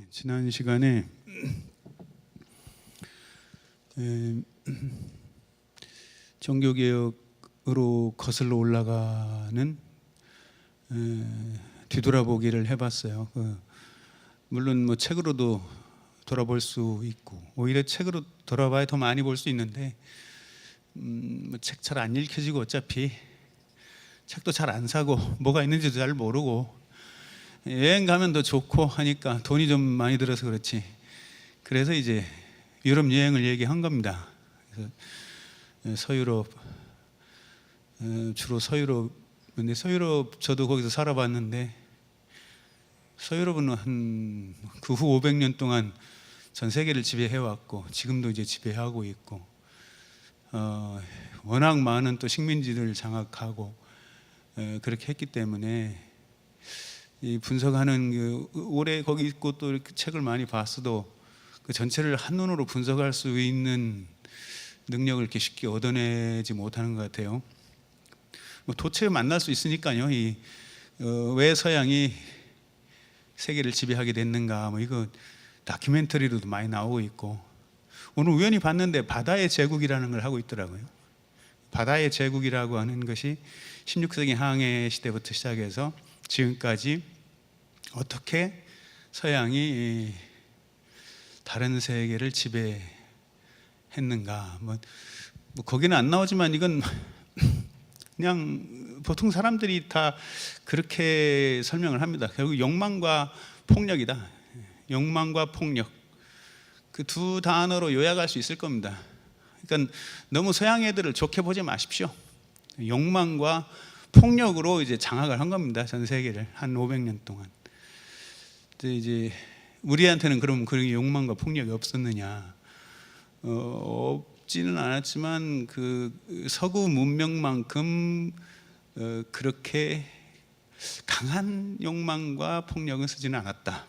지난 시간에 종교개혁으로 거슬러 올라가는 뒤돌아보기를 해봤어요. 물론 뭐 책으로도 돌아볼 수 있고 오히려 책으로 돌아봐야 더 많이 볼 수 있는데 책 잘 안 읽혀지고 어차피 책도 잘 안 사고 뭐가 있는지도 잘 모르고 여행 가면 더 좋고 하니까 돈이 좀 많이 들어서 그렇지. 그래서 이제 유럽 여행을 얘기한 겁니다. 그래서 서유럽, 주로 서유럽. 근데 서유럽 저도 거기서 살아봤는데 서유럽은 한 그 후 500년 동안 전 세계를 지배해왔고 지금도 이제 지배하고 있고 워낙 많은 또 식민지를 장악하고 그렇게 했기 때문에 이 분석하는 오래 거기 있고 또 이렇게 책을 많이 봤어도 그 전체를 한눈으로 분석할 수 있는 능력을 이렇게 쉽게 얻어내지 못하는 것 같아요. 뭐 도처에 만날 수 있으니까요. 왜 서양이 세계를 지배하게 됐는가, 뭐 이거 다큐멘터리로도 많이 나오고 있고, 오늘 우연히 봤는데 바다의 제국이라는 걸 하고 있더라고요. 바다의 제국이라고 하는 것이 16세기 항해 시대부터 시작해서 지금까지 어떻게 서양이 다른 세계를 지배했는가. 뭐 거기는 안 나오지만 이건 그냥 보통 사람들이 다 그렇게 설명을 합니다. 결국 욕망과 폭력이다. 욕망과 폭력. 그 두 단어로 요약할 수 있을 겁니다. 그러니까 너무 서양 애들을 좋게 보지 마십시오. 욕망과 폭력으로 이제 장악을 한 겁니다. 전 세계를 한 500년 동안. 이제 우리한테는 그럼 그런 욕망과 폭력이 없었느냐? 없지는 않았지만 그 서구 문명만큼 그렇게 강한 욕망과 폭력은 쓰지는 않았다.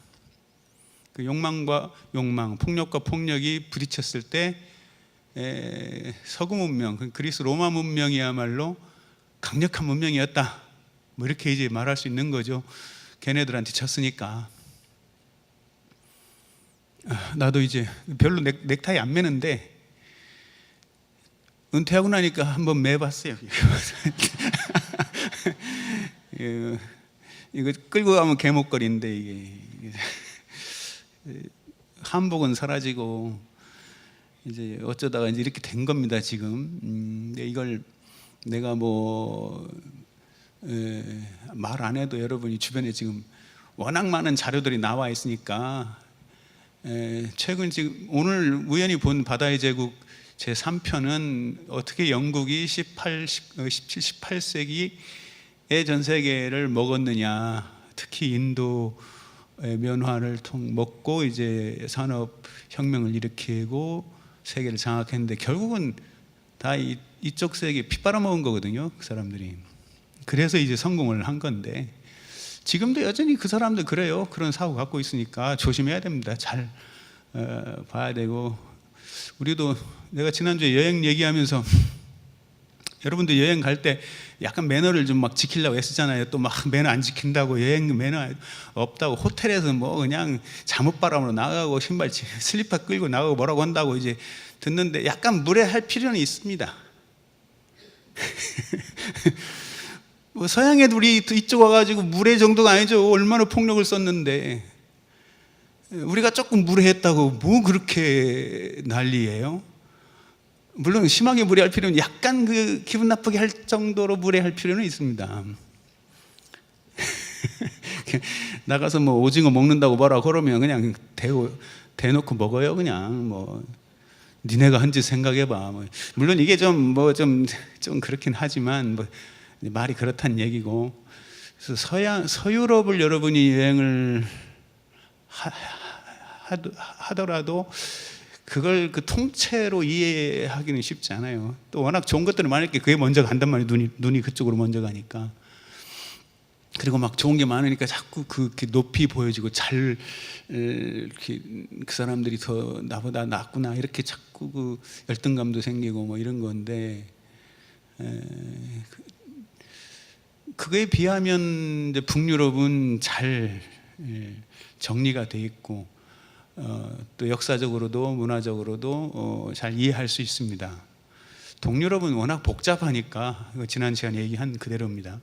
그 욕망과 욕망, 폭력과 폭력이 부딪혔을 때 서구 문명, 그리스 로마 문명이야말로 강력한 문명이었다. 뭐 이렇게 이제 말할 수 있는 거죠. 걔네들한테 졌으니까. 나도 이제 별로 넥타이 안 매는데 은퇴하고 나니까 한번 매봤어요. 이거 끌고 가면 개목걸이인데 이게 한복은 사라지고 이제 어쩌다가 이제 이렇게 된 겁니다 지금. 이걸 내가 뭐 말 안 해도 여러분이 주변에 지금 워낙 많은 자료들이 나와 있으니까 최근 지금 오늘 우연히 본 바다의 제국 제 3편은 어떻게 영국이 17, 18세기에 전 세계를 먹었느냐, 특히 인도의 면화를 먹고 이제 산업혁명을 일으키고 세계를 장악했는데 결국은 다 이쪽 세계에 피 빨아먹은 거거든요, 그 사람들이. 그래서 이제 성공을 한 건데 지금도 여전히 그 사람들 그래요. 그런 사고 갖고 있으니까 조심해야 됩니다. 잘 봐야 되고. 우리도 내가 지난주에 여행 얘기하면서 여러분들 여행 갈 때 약간 매너를 좀 막 지키려고 애쓰잖아요. 또 막 매너 안 지킨다고, 여행 매너 없다고, 호텔에서 뭐 그냥 잠옷바람으로 나가고 신발 슬리퍼 끌고 나가고 뭐라고 한다고 이제 듣는데 약간 무례할 필요는 있습니다. 뭐 서양 애들이 이쪽 와가지고 무례 정도가 아니죠. 얼마나 폭력을 썼는데 우리가 조금 무례했다고 뭐 그렇게 난리예요? 물론 심하게 무례할 필요는, 약간 그 기분 나쁘게 할 정도로 무례할 필요는 있습니다. 나가서 뭐 오징어 먹는다고 뭐라 그러면 그냥 대놓고 먹어요. 그냥 뭐 니네가 한 짓 생각해봐. 뭐 물론 이게 좀 그렇긴 하지만 뭐 말이 그렇다는 얘기고. 그래서 서유럽을 여러분이 여행을 하더라도 그걸 그 통째로 이해하기는 쉽지 않아요. 또 워낙 좋은 것들이 많으니까 그게 먼저 간단 말이에요. 눈이 그쪽으로 먼저 가니까. 그리고 막 좋은 게 많으니까 자꾸 그렇게 높이 보여지고 이렇게 그 사람들이 더 나보다 낫구나 이렇게 자꾸 그 열등감도 생기고 뭐 이런 건데, 그거에 비하면 이제 북유럽은 잘 정리가 돼 있고 또 역사적으로도 문화적으로도 잘 이해할 수 있습니다. 동유럽은 워낙 복잡하니까 지난 시간에 얘기한 그대로입니다.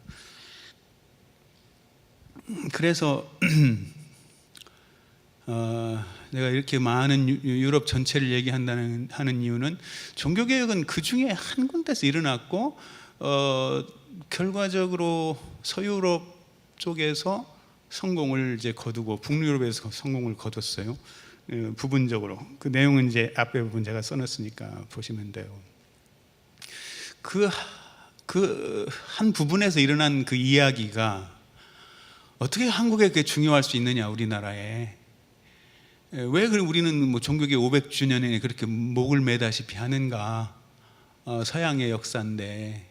그래서 내가 이렇게 많은 유럽 전체를 하는 이유는 종교개혁은 그 중에 한 군데서 일어났고 결과적으로 서유럽 쪽에서 성공을 이제 거두고 북유럽에서 성공을 거뒀어요. 부분적으로 그 내용은 이제 앞에 부분 제가 써놨으니까 보시면 돼요. 그 한 부분에서 일어난 그 이야기가 어떻게 한국에 그게 중요할 수 있느냐, 우리나라에. 왜 우리는 뭐 종교개혁 500주년에 그렇게 목을 매다시피 하는가? 서양의 역사인데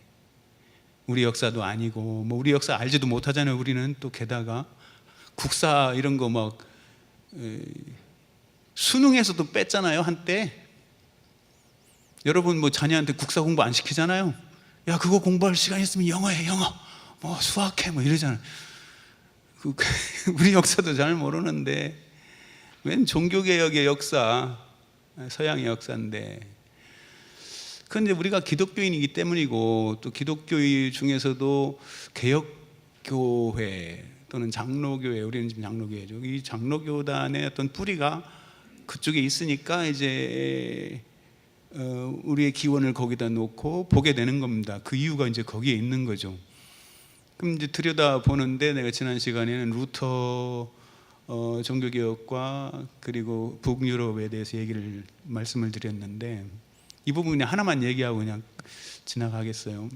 우리 역사도 아니고, 뭐 우리 역사 알지도 못하잖아요. 우리는 또 게다가 국사 이런 거 막 수능에서도 뺐잖아요, 한때. 여러분 뭐 자녀한테 국사 공부 안 시키잖아요. 야, 그거 공부할 시간 있으면 영어해, 영어. 뭐 수학해, 뭐 이러잖아요. 우리 역사도 잘 모르는데 웬 종교개혁의 역사, 서양의 역사인데. 그런데 우리가 기독교인이기 때문이고, 또 기독교 중에서도 개혁교회 또는 장로교회, 우리는 지금 장로교회죠. 이 장로교단의 어떤 뿌리가 그쪽에 있으니까 이제 우리의 기원을 거기다 놓고 보게 되는 겁니다. 그 이유가 이제 거기에 있는 거죠. 그럼 이제 들여다 보는데, 내가 지난 시간에는 루터 종교개혁과 그리고 북유럽에 대해서 말씀을 드렸는데, 이 부분 그냥 하나만 얘기하고 그냥 지나가겠어요.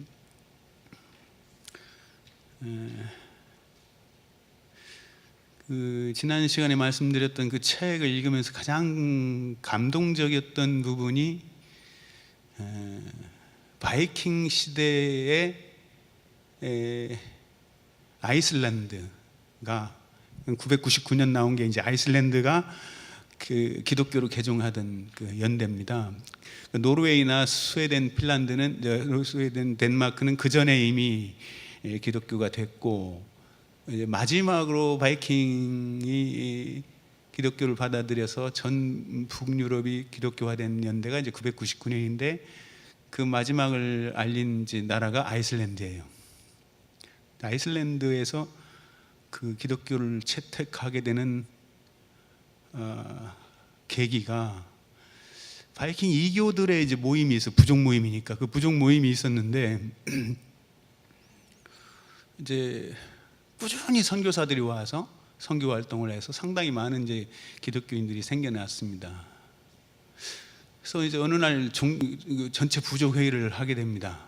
지난 시간에 말씀드렸던 그 책을 읽으면서 가장 감동적이었던 부분이 바이킹 시대의 아이슬란드가 999년 나온 게 이제 아이슬란드가 그 기독교로 개종하던 그 연대입니다. 노르웨이나 스웨덴, 핀란드는, 스웨덴, 덴마크는 그 전에 이미 기독교가 됐고, 이제 마지막으로 바이킹이 기독교를 받아들여서 전 북유럽이 기독교화된 연대가 이제 999년인데 그 마지막을 알린 이제 나라가 아이슬란드예요. 아이슬란드에서 그 기독교를 채택하게 되는 계기가 바이킹 이교들의 이제 모임이 있어, 부족 모임이니까 그 부족 모임이 있었는데 이제 꾸준히 선교사들이 와서 선교 활동을 해서 상당히 많은 이제 기독교인들이 생겨났습니다. 그래서 이제 어느 날 전체 부족 회의를 하게 됩니다.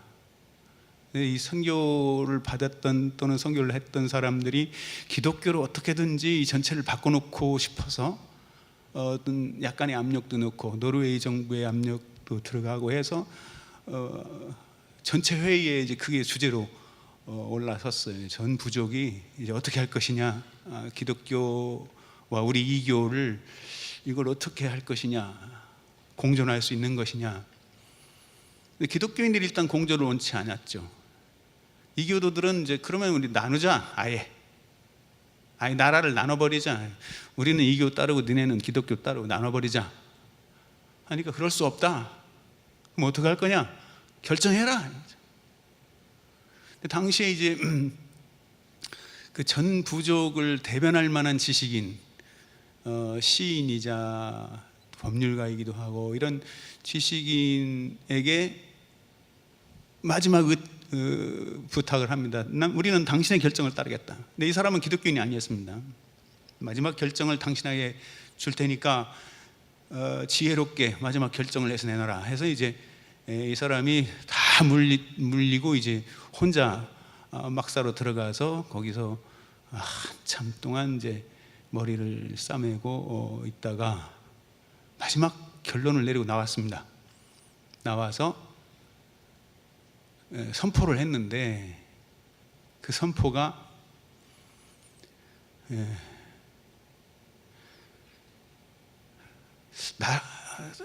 이 선교를 받았던 또는 선교를 했던 사람들이 기독교를 어떻게든지 이 전체를 바꿔놓고 싶어서 어떤 약간의 압력도 넣고 노르웨이 정부의 압력도 들어가고 해서 전체 회의에 이제 그게 주제로 올라섰어요. 전 부족이 이제 어떻게 할 것이냐, 기독교와 우리 이교를 이걸 어떻게 할 것이냐, 공존할 수 있는 것이냐. 근데 기독교인들이 일단 공존을 원치 않았죠. 이교도들은 이제 그러면 우리 나누자, 아예 나라를 나눠버리자. 우리는 이교 따르고 너네는 기독교 따르고 나눠버리자 하니까 그럴 수 없다. 그럼 어떻게 할 거냐? 결정해라. 당시에 이제 그 전 부족을 대변할 만한 지식인, 시인이자 법률가이기도 하고 이런 지식인에게 마지막 부탁을 합니다. 우리는 당신의 결정을 따르겠다. 근데 이 사람은 기독교인이 아니었습니다. 마지막 결정을 당신에게 줄 테니까 지혜롭게 마지막 결정을 해서 내놔라 해서 이제 이 사람이 다 물리고 이제 혼자 막사로 들어가서 거기서 한참 동안 이제 머리를 싸매고 있다가 마지막 결론을 내리고 나왔습니다. 나와서 선포를 했는데 그 선포가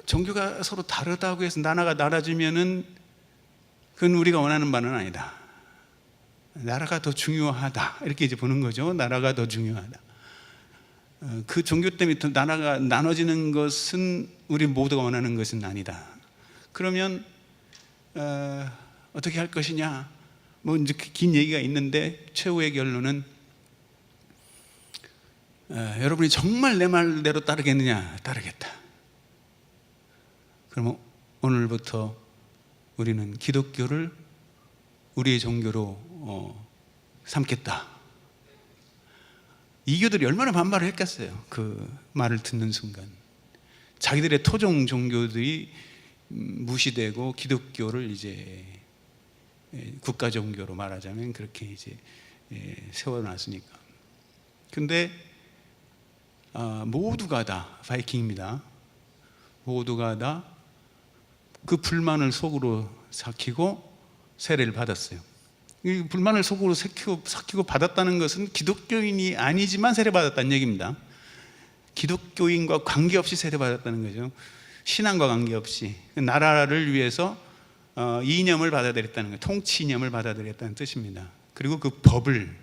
종교가 서로 다르다고 해서 나라가 나눠지면은 그건 우리가 원하는 바는 아니다. 나라가 더 중요하다. 이렇게 이제 보는 거죠. 나라가 더 중요하다. 그 종교 때문에 더 나라가 나눠지는 것은 우리 모두가 원하는 것은 아니다. 그러면 어떻게 할 것이냐? 뭐 이제 긴 얘기가 있는데 최후의 결론은 여러분이 정말 내 말대로 따르겠느냐? 따르겠다. 그러면 오늘부터 우리는 기독교를 우리의 종교로 삼겠다. 이교들이 얼마나 반발을 했겠어요. 그 말을 듣는 순간 자기들의 토종 종교들이 무시되고 기독교를 이제 국가 종교로 말하자면 그렇게 이제 세워놨으니까. 근데 모두가 다 바이킹입니다. 모두가 다 그 불만을 속으로 삭히고 세례를 받았어요. 이 불만을 속으로 삭히고 받았다는 것은 기독교인이 아니지만 세례받았다는 얘기입니다. 기독교인과 관계없이 세례받았다는 거죠. 신앙과 관계없이 나라를 위해서 이념을 받아들였다는 거예요. 통치 이념을 받아들였다는 뜻입니다. 그리고 그 법을,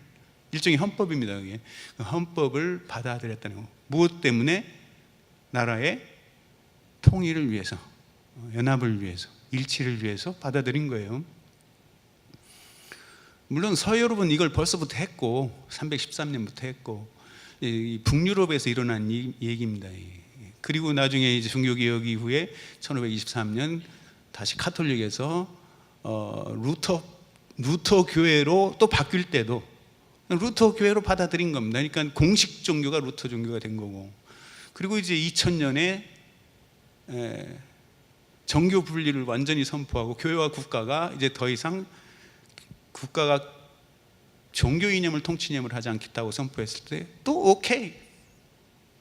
일종의 헌법입니다. 그게. 그 헌법을 받아들였다는 거. 무엇 때문에? 나라의 통일을 위해서, 연합을 위해서, 일치를 위해서 받아들인 거예요. 물론 서유럽은 이걸 벌써부터 했고 313년부터 했고 이 북유럽에서 일어난 얘기입니다. 그리고 나중에 이제 종교개혁 이후에 1523년 다시 카톨릭에서 루터 교회로 또 바뀔 때도 루터 교회로 받아들인 겁니다. 그러니까 공식 종교가 루터 종교가 된 거고, 그리고 이제 2000년에 정교 분리를 완전히 선포하고 교회와 국가가 이제 더 이상 국가가 종교 이념을 통치 이념을 하지 않겠다고 선포했을 때 또 오케이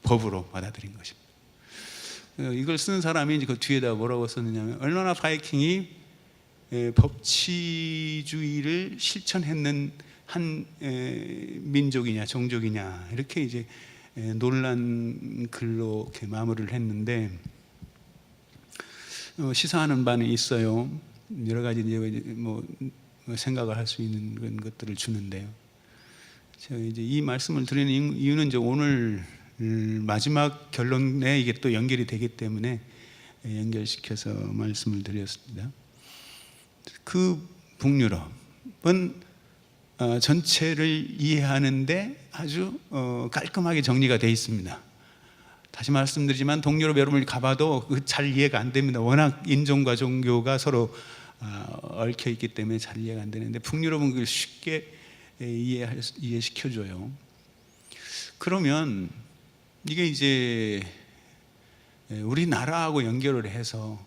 법으로 받아들인 것입니다. 이걸 쓴 사람이 이제 그 뒤에다 뭐라고 썼느냐면 얼마나 바이킹이 법치주의를 실천했는 한 민족이냐 종족이냐 이렇게 이제 논란 글로 이렇게 마무리를 했는데, 시사하는 바는 있어요. 여러 가지 이제 뭐 생각을 할 수 있는 그런 것들을 주는데요. 제가 이제 이 말씀을 드리는 이유는 이제 오늘 마지막 결론에 이게 또 연결이 되기 때문에 연결시켜서 말씀을 드렸습니다. 그 북유럽은 전체를 이해하는데 아주 깔끔하게 정리가 되어 있습니다. 다시 말씀드리지만 동유럽 여러분이 가봐도 잘 이해가 안 됩니다. 워낙 인종과 종교가 서로 얽혀 있기 때문에 잘 이해가 안 되는데 북유럽은 그걸 쉽게 이해시켜줘요. 그러면 이게 이제 우리나라하고 연결을 해서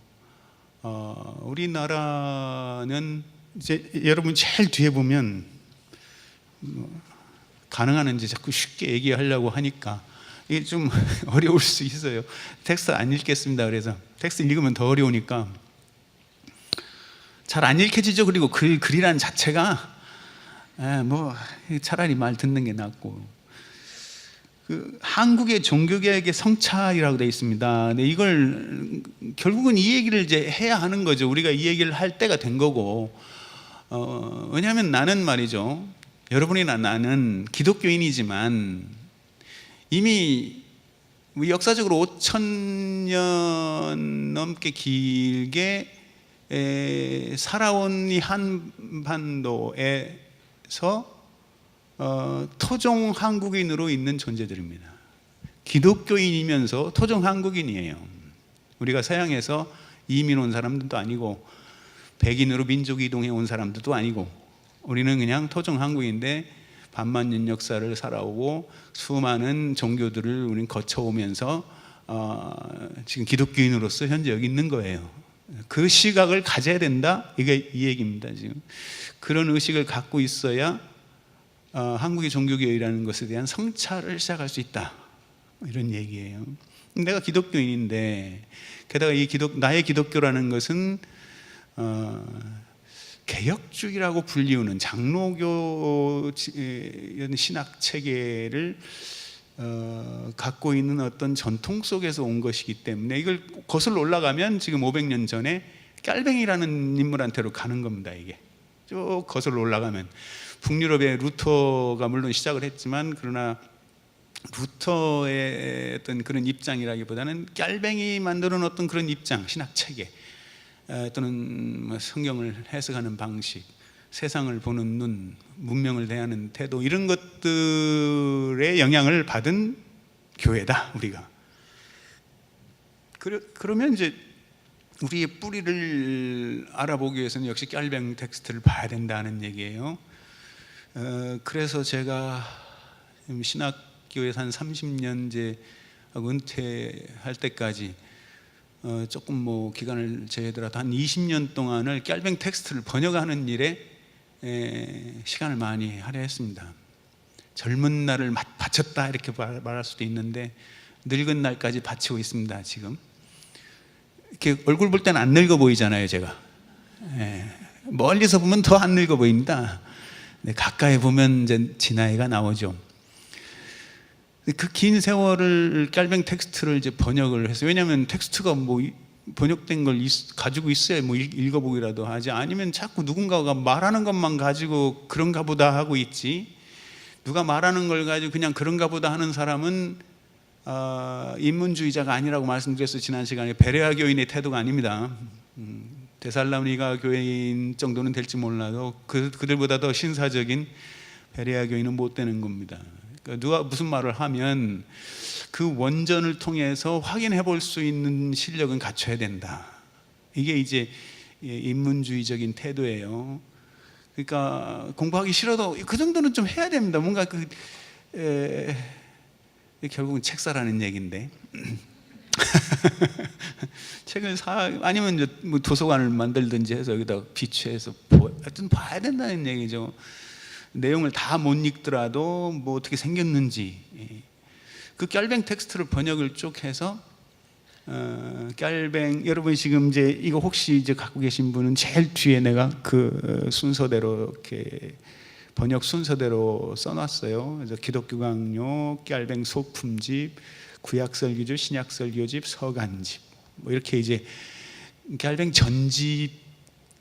우리나라는 이제 여러분 제일 뒤에 보면 가능한 한지 자꾸 쉽게 얘기하려고 하니까 이게 좀 어려울 수 있어요. 텍스트 안 읽겠습니다. 그래서 텍스트 읽으면 더 어려우니까 잘 안 읽혀지죠. 그리고 글이란 자체가 뭐 차라리 말 듣는 게 낫고, 그 한국의 종교개혁의 성찰이라고 되어 있습니다. 근데 이걸 결국은 이 얘기를 이제 해야 하는 거죠. 우리가 이 얘기를 할 때가 된 거고, 왜냐하면 나는 말이죠. 여러분이나 나는 기독교인이지만 이미 역사적으로 5,000년 넘게 길게 살아온 이 한반도에서 토종 한국인으로 있는 존재들입니다. 기독교인이면서 토종 한국인이에요. 우리가 서양에서 이민 온 사람들도 아니고 백인으로 민족 이동해 온 사람들도 아니고 우리는 그냥 토종 한국인인데 반만년 역사를 살아오고 수많은 종교들을 우리는 거쳐오면서 지금 기독교인으로서 현재 여기 있는 거예요. 그 시각을 가져야 된다, 이게 이 얘기입니다. 지금 그런 의식을 갖고 있어야 한국의 종교개혁이라는 것에 대한 성찰을 시작할 수 있다, 이런 얘기예요. 내가 기독교인인데 게다가 나의 기독교라는 것은 개혁주의라고 불리우는 장로교 신학 체계를 갖고 있는 어떤 전통 속에서 온 것이기 때문에 이걸 거슬러 올라가면 지금 500년 전에 깔뱅이라는 인물한테로 가는 겁니다. 이게 쭉 거슬러 올라가면 북유럽의 루터가 물론 시작을 했지만, 그러나 루터의 어떤 그런 입장이라기보다는 깔뱅이 만드는 어떤 그런 입장, 신학 체계 또는 뭐 성경을 해석하는 방식, 세상을 보는 눈, 문명을 대하는 태도, 이런 것들의 영향을 받은 교회다 우리가. 그러면 이제 우리의 뿌리를 알아보기 위해서는 역시 깔뱅 텍스트를 봐야 된다는 얘기예요. 그래서 제가 신학교에서 한 30년 이제 은퇴할 때까지 조금 뭐 기간을 제외하더라도 한 20년 동안을 깔뱅 텍스트를 번역하는 일에 시간을 많이 할애했습니다. 젊은 날을 바쳤다 이렇게 말할 수도 있는데 늙은 날까지 바치고 있습니다. 지금 이렇게 얼굴 볼 때는 안 늙어 보이잖아요, 제가. 멀리서 보면 더 안 늙어 보입니다. 가까이 보면 이제 진나이가 나오죠. 그 긴 세월을 깔뱅 텍스트를 이제 번역을 했어요. 왜냐하면 텍스트가 뭐 번역된 걸 가지고 있어야 뭐 읽어보기라도 하지, 아니면 자꾸 누군가가 말하는 것만 가지고 그런가 보다 하고 있지, 누가 말하는 걸 가지고 그냥 그런가 보다 하는 사람은 인문주의자가 아니라고 말씀드렸어요. 지난 시간에. 베레아 교인의 태도가 아닙니다. 데살로니가 교인 정도는 될지 몰라도 그들보다 더 신사적인 베레아 교인은 못 되는 겁니다. 그러니까 누가 무슨 말을 하면 그 원전을 통해서 확인해 볼 수 있는 실력은 갖춰야 된다. 이게 이제 인문주의적인 태도예요. 그러니까 공부하기 싫어도 그 정도는 좀 해야 됩니다. 뭔가 결국은 책 사라는 얘기인데 책을 아니면 이제 뭐 도서관을 만들든지 해서 여기다 비추해서 하여튼 봐야 된다는 얘기죠. 내용을 다 못 읽더라도 뭐 어떻게 생겼는지, 그 깔뱅 텍스트를 번역을 쭉 해서 깔뱅, 여러분이 지금 이제 이거 혹시 이제 갖고 계신 분은 제일 뒤에 내가 그 순서대로 이렇게 번역 순서대로 써놨어요. 그래서 기독교 강요, 깔뱅 소품집, 구약설교집, 신약설교집, 서간집, 뭐 이렇게 이제 깔뱅 전집,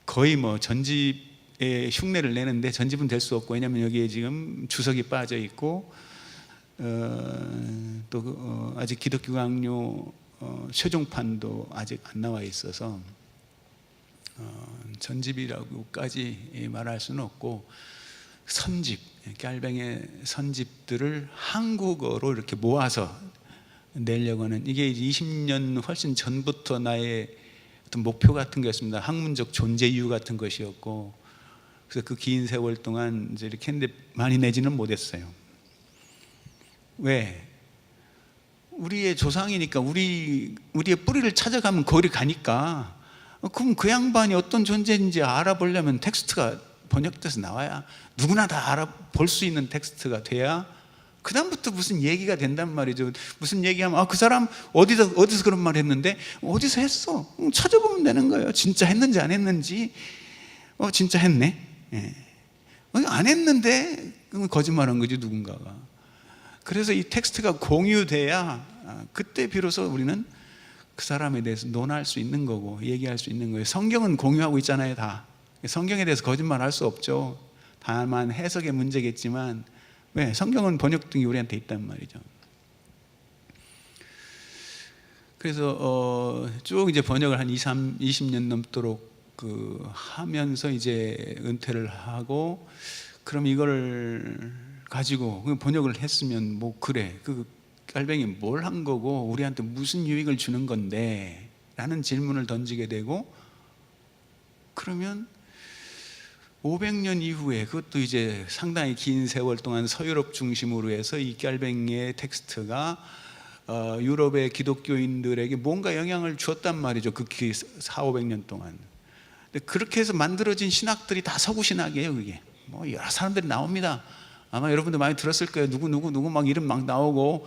거의 뭐 전집의 흉내를 내는데 전집은 될 수 없고, 왜냐하면 여기에 지금 주석이 빠져 있고 또 아직 기독교 강요 최종판도 아직 안 나와 있어서 전집이라고까지 말할 수는 없고, 선집, 깔뱅의 선집들을 한국어로 이렇게 모아서 내려고 하는, 이게 20년 훨씬 전부터 나의 어떤 목표 같은 거였습니다. 학문적 존재 이유 같은 것이었고, 그래서 그 긴 세월 동안 이제 이렇게 했는데 많이 내지는 못했어요. 왜? 우리의 조상이니까, 우리의 뿌리를 찾아가면 거기 가니까. 그럼 그 양반이 어떤 존재인지 알아보려면 텍스트가 번역돼서 나와야, 누구나 다 알아볼 수 있는 텍스트가 돼야 그 다음부터 무슨 얘기가 된단 말이죠. 무슨 얘기하면 그 사람 어디서 그런 말 했는데, 어디서 했어? 찾아보면 되는 거예요. 진짜 했는지 안 했는지. 진짜 했네. 안 했는데 그건 거짓말한 거지, 누군가가. 그래서 이 텍스트가 공유돼야 그때 비로소 우리는 그 사람에 대해서 논할 수 있는 거고 얘기할 수 있는 거예요. 성경은 공유하고 있잖아요, 다. 성경에 대해서 거짓말할 수 없죠. 다만 해석의 문제겠지만, 왜? 성경은 번역등이 우리한테 있단 말이죠. 그래서 쭉 이제 번역을 한 20년 넘도록 하면서 이제 은퇴를 하고, 그럼 이걸 가지고 번역을 했으면 뭐 그래, 그 깔뱅이 뭘 한 거고 우리한테 무슨 유익을 주는 건데 라는 질문을 던지게 되고, 그러면 500년 이후에, 그것도 이제 상당히 긴 세월 동안 서유럽 중심으로 해서 이 깔뱅이의 텍스트가 유럽의 기독교인들에게 뭔가 영향을 주었단 말이죠. 그 400~500년 동안. 근데 그렇게 해서 만들어진 신학들이 다 서구 신학이에요. 그게 뭐 여러 사람들이 나옵니다. 아마 여러분들 많이 들었을 거예요. 누구 막 이름 막 나오고,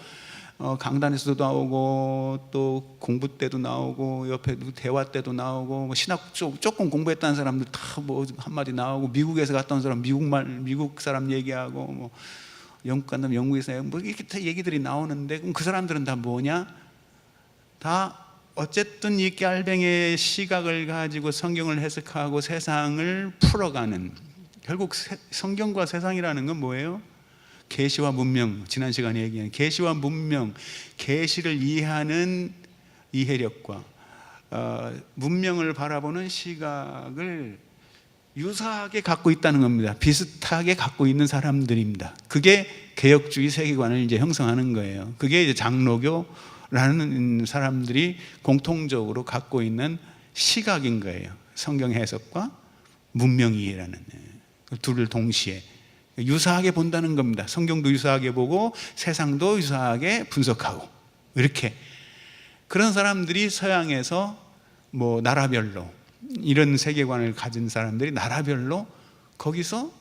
강단에서도 나오고, 또 공부 때도 나오고, 옆에 대화 때도 나오고, 뭐 신학 조금 공부했다는 사람들 다 뭐 한마디 나오고, 미국에서 갔다 온 사람 미국 사람 얘기하고, 뭐 영국 간다면 영국에서 뭐 이렇게 다 얘기들이 나오는데, 그럼 그 사람들은 다 뭐냐? 다 어쨌든 이 깔뱅의 시각을 가지고 성경을 해석하고 세상을 풀어가는, 결국 성경과 세상이라는 건 뭐예요? 계시와 문명, 지난 시간에 얘기한 계시와 문명, 계시를 이해하는 이해력과 문명을 바라보는 시각을 유사하게 갖고 있다는 겁니다. 비슷하게 갖고 있는 사람들입니다. 그게 개혁주의 세계관을 이제 형성하는 거예요. 그게 이제 장로교라는 사람들이 공통적으로 갖고 있는 시각인 거예요. 성경 해석과 문명 이해라는 둘을 동시에 유사하게 본다는 겁니다. 성경도 유사하게 보고 세상도 유사하게 분석하고, 이렇게 그런 사람들이 서양에서 뭐 나라별로 이런 세계관을 가진 사람들이 나라별로 거기서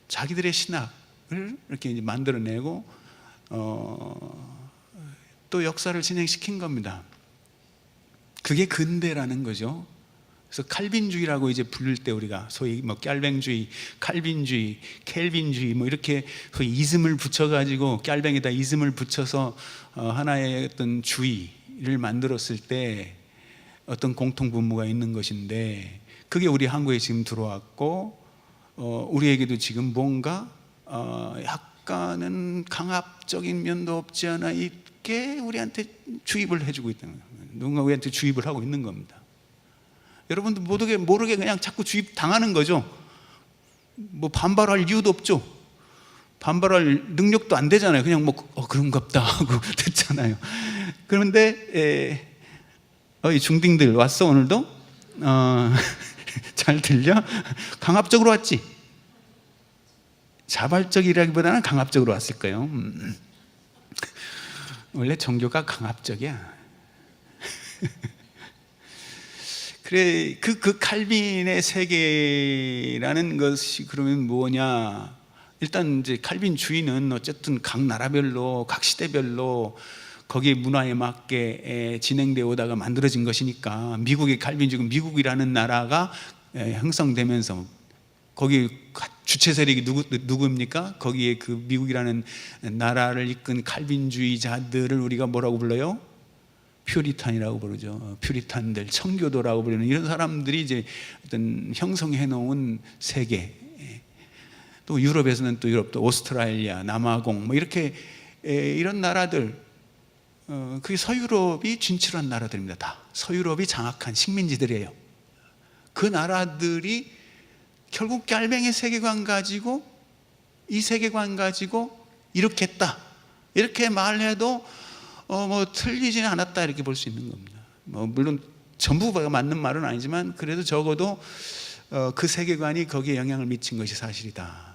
자기들의 신학을 이렇게 이제 만들어내고 또 역사를 진행시킨 겁니다. 그게 근대라는 거죠. 그래서 칼빈주의라고 이제 부를 때 우리가 소위 뭐 깔뱅주의, 칼빈주의, 켈빈주의 뭐 이렇게 소위 이즘을 붙여가지고 깔뱅에다 이즘을 붙여서 하나의 어떤 주의를 만들었을 때 어떤 공통분모가 있는 것인데, 그게 우리 한국에 지금 들어왔고 우리에게도 지금 뭔가 약간은 강압적인 면도 없지 않아 있게 우리한테 주입을 해주고 있다는 거예요. 누군가 우리한테 주입을 하고 있는 겁니다. 여러분도 모르게 그냥 자꾸 주입 당하는 거죠. 뭐 반발할 이유도 없죠. 반발할 능력도 안 되잖아요. 그냥 뭐 그런갑다 하고 됐잖아요. 그런데 이 중딩들 왔어 오늘도? 잘 들려? 강압적으로 왔지? 자발적이라기보다는 강압적으로 왔을 거예요. 원래 종교가 강압적이야. 그래, 그 칼빈의 세계라는 것이 그러면 뭐냐? 일단 이제 칼빈주의는 어쨌든 각 나라별로, 각 시대별로 거기에 문화에 맞게 진행되어 오다가 만들어진 것이니까, 미국의 칼빈주의, 미국이라는 나라가 형성되면서 거기 주체 세력이 누구입니까? 거기에 그 미국이라는 나라를 이끈 칼빈주의자들을 우리가 뭐라고 불러요? 퓨리탄이라고 부르죠. 퓨리탄들, 청교도라고 부르는 이런 사람들이 이제 어떤 형성해 놓은 세계. 또 유럽에서는 또 유럽, 또 오스트랄리아, 남아공 뭐 이렇게 이런 나라들, 그게 서유럽이 진출한 나라들입니다. 다 서유럽이 장악한 식민지들이에요. 그 나라들이 결국 깔뱅의 세계관 가지고, 이 세계관 가지고 이렇게 했다, 이렇게 말해도 뭐 틀리지는 않았다, 이렇게 볼 수 있는 겁니다. 뭐 물론 전부가 맞는 말은 아니지만 그래도 적어도 그 세계관이 거기에 영향을 미친 것이 사실이다.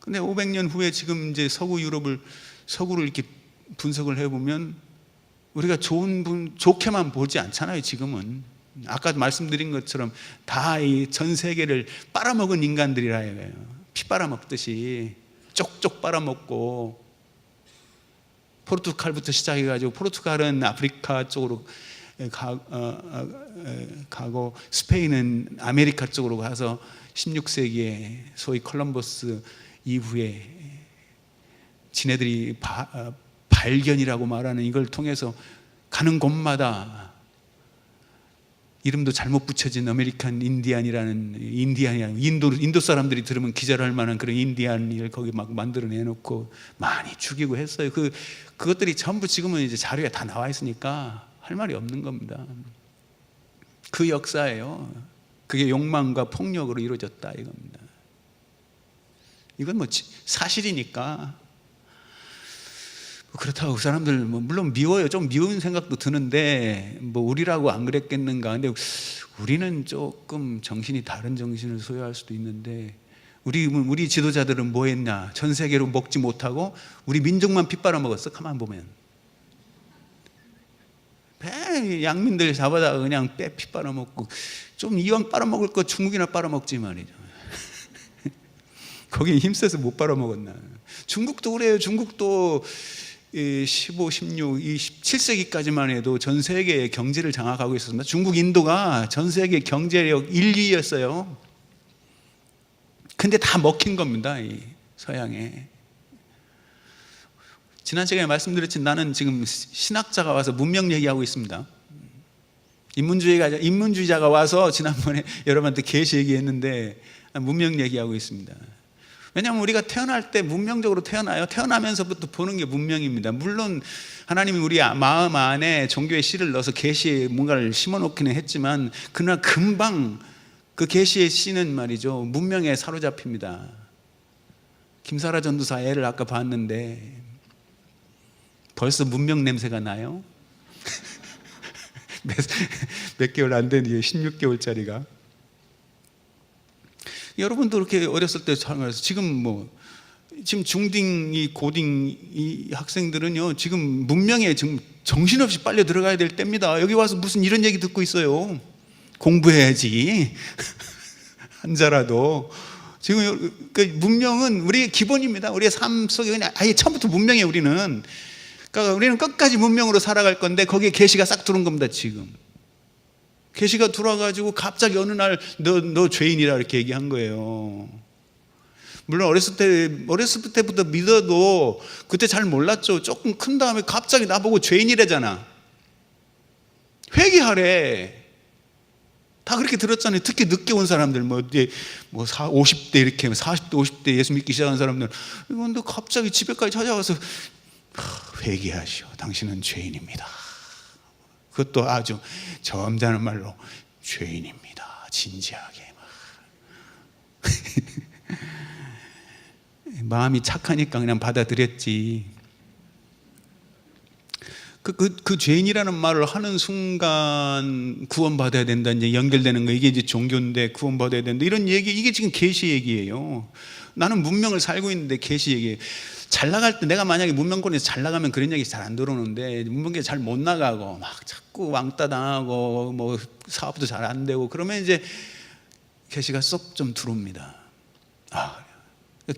근데 500년 후에 지금 이제 서구를 이렇게 분석을 해보면 우리가 좋게만 보지 않잖아요. 지금은 아까 말씀드린 것처럼 다 이 전 세계를 빨아먹은 인간들이라 해요. 피 빨아먹듯이 쪽쪽 빨아먹고, 포르투갈부터 시작해가지고, 포르투갈은 아프리카 쪽으로 가고 스페인은 아메리카 쪽으로 가서 16세기에 소위 콜럼버스 이후에 지네들이 발견이라고 말하는 이걸 통해서 가는 곳마다 이름도 잘못 붙여진 아메리칸 인디안이라는 인도 사람들이 들으면 기절할 만한 그런 인디안을 거기 막 만들어내놓고 많이 죽이고 했어요. 그것들이 전부 지금은 이제 자료에 다 나와 있으니까 할 말이 없는 겁니다. 그 역사예요. 그게 욕망과 폭력으로 이루어졌다 이겁니다. 이건 뭐 사실이니까. 그렇다고 그 사람들 뭐 물론 미워요. 좀 미운 생각도 드는데 뭐 우리라고 안 그랬겠는가. 근데 우리는 조금 정신이 다른 정신을 소유할 수도 있는데, 우리 지도자들은 뭐 했냐? 전 세계로 먹지 못하고 우리 민족만 피 빨아먹었어. 가만 보면 양민들 잡아다가 그냥 피 빨아먹고, 좀 이왕 빨아먹을 거 중국이나 빨아먹지 말이죠. 거기에 힘써서 못 빨아먹었나. 중국도 그래요. 중국도 15, 16, 27세기까지만 해도 전 세계의 경제를 장악하고 있었습니다. 중국, 인도가 전 세계 경제력 1, 2였어요. 근데 다 먹힌 겁니다, 이 서양에. 지난 시간에 말씀드렸지, 나는 지금 신학자가 와서 문명 얘기하고 있습니다. 인문주의자가 와서 지난번에 여러분한테 계시 얘기했는데 문명 얘기하고 있습니다. 왜냐하면 우리가 태어날 때 문명적으로 태어나요. 태어나면서부터 보는 게 문명입니다. 물론 하나님이 우리 마음 안에 종교의 씨를 넣어서 계시에 뭔가를 심어놓기는 했지만 그러나 금방 그 계시의 씨는 말이죠, 문명에 사로잡힙니다. 김사라 전도사 애를 아까 봤는데 벌써 문명 냄새가 나요. 몇 개월 안 된 16개월짜리가. 여러분도 그렇게 어렸을 때 살면서 지금 중딩이 고딩이 학생들은요, 지금 문명에 지금 정신없이 빨려 들어가야 될 때입니다. 여기 와서 무슨 이런 얘기 듣고 있어요. 공부해야지. 한자라도. 지금 그 문명은 우리의 기본입니다. 우리의 삶 속에 그냥 아예 처음부터 문명이에요. 우리는. 그러니까 우리는 끝까지 문명으로 살아갈 건데 거기에 계시가 싹 들어온 겁니다. 지금 계시가 들어와가지고 갑자기 어느 날 너 죄인이라 이렇게 얘기한 거예요. 물론 어렸을 때부터 믿어도 그때 잘 몰랐죠. 조금 큰 다음에 갑자기 나보고 죄인이래잖아. 회개하래. 다 그렇게 들었잖아요. 특히 늦게 온 사람들, 50대 이렇게 40대 50대 예수 믿기 시작한 사람들, 근데 갑자기 집에까지 찾아와서 회개하시오. 당신은 죄인입니다. 그것도 아주 점잖은 말로 죄인입니다. 진지하게. 마음이 착하니까 그냥 받아들였지. 그 죄인이라는 말을 하는 순간 구원받아야 된다, 이제 연결되는 거. 이게 이제 종교인데 구원받아야 된다, 이런 얘기. 이게 지금 계시 얘기예요. 나는 문명을 살고 있는데 계시 얘기예요. 잘 나갈 때, 내가 만약에 문명권에서 잘 나가면 그런 얘기 잘 안 들어오는데, 문명권에 잘 못 나가고 막 자꾸 왕따 당하고 뭐 사업도 잘 안 되고 그러면 이제 계시가 쏙 좀 들어옵니다.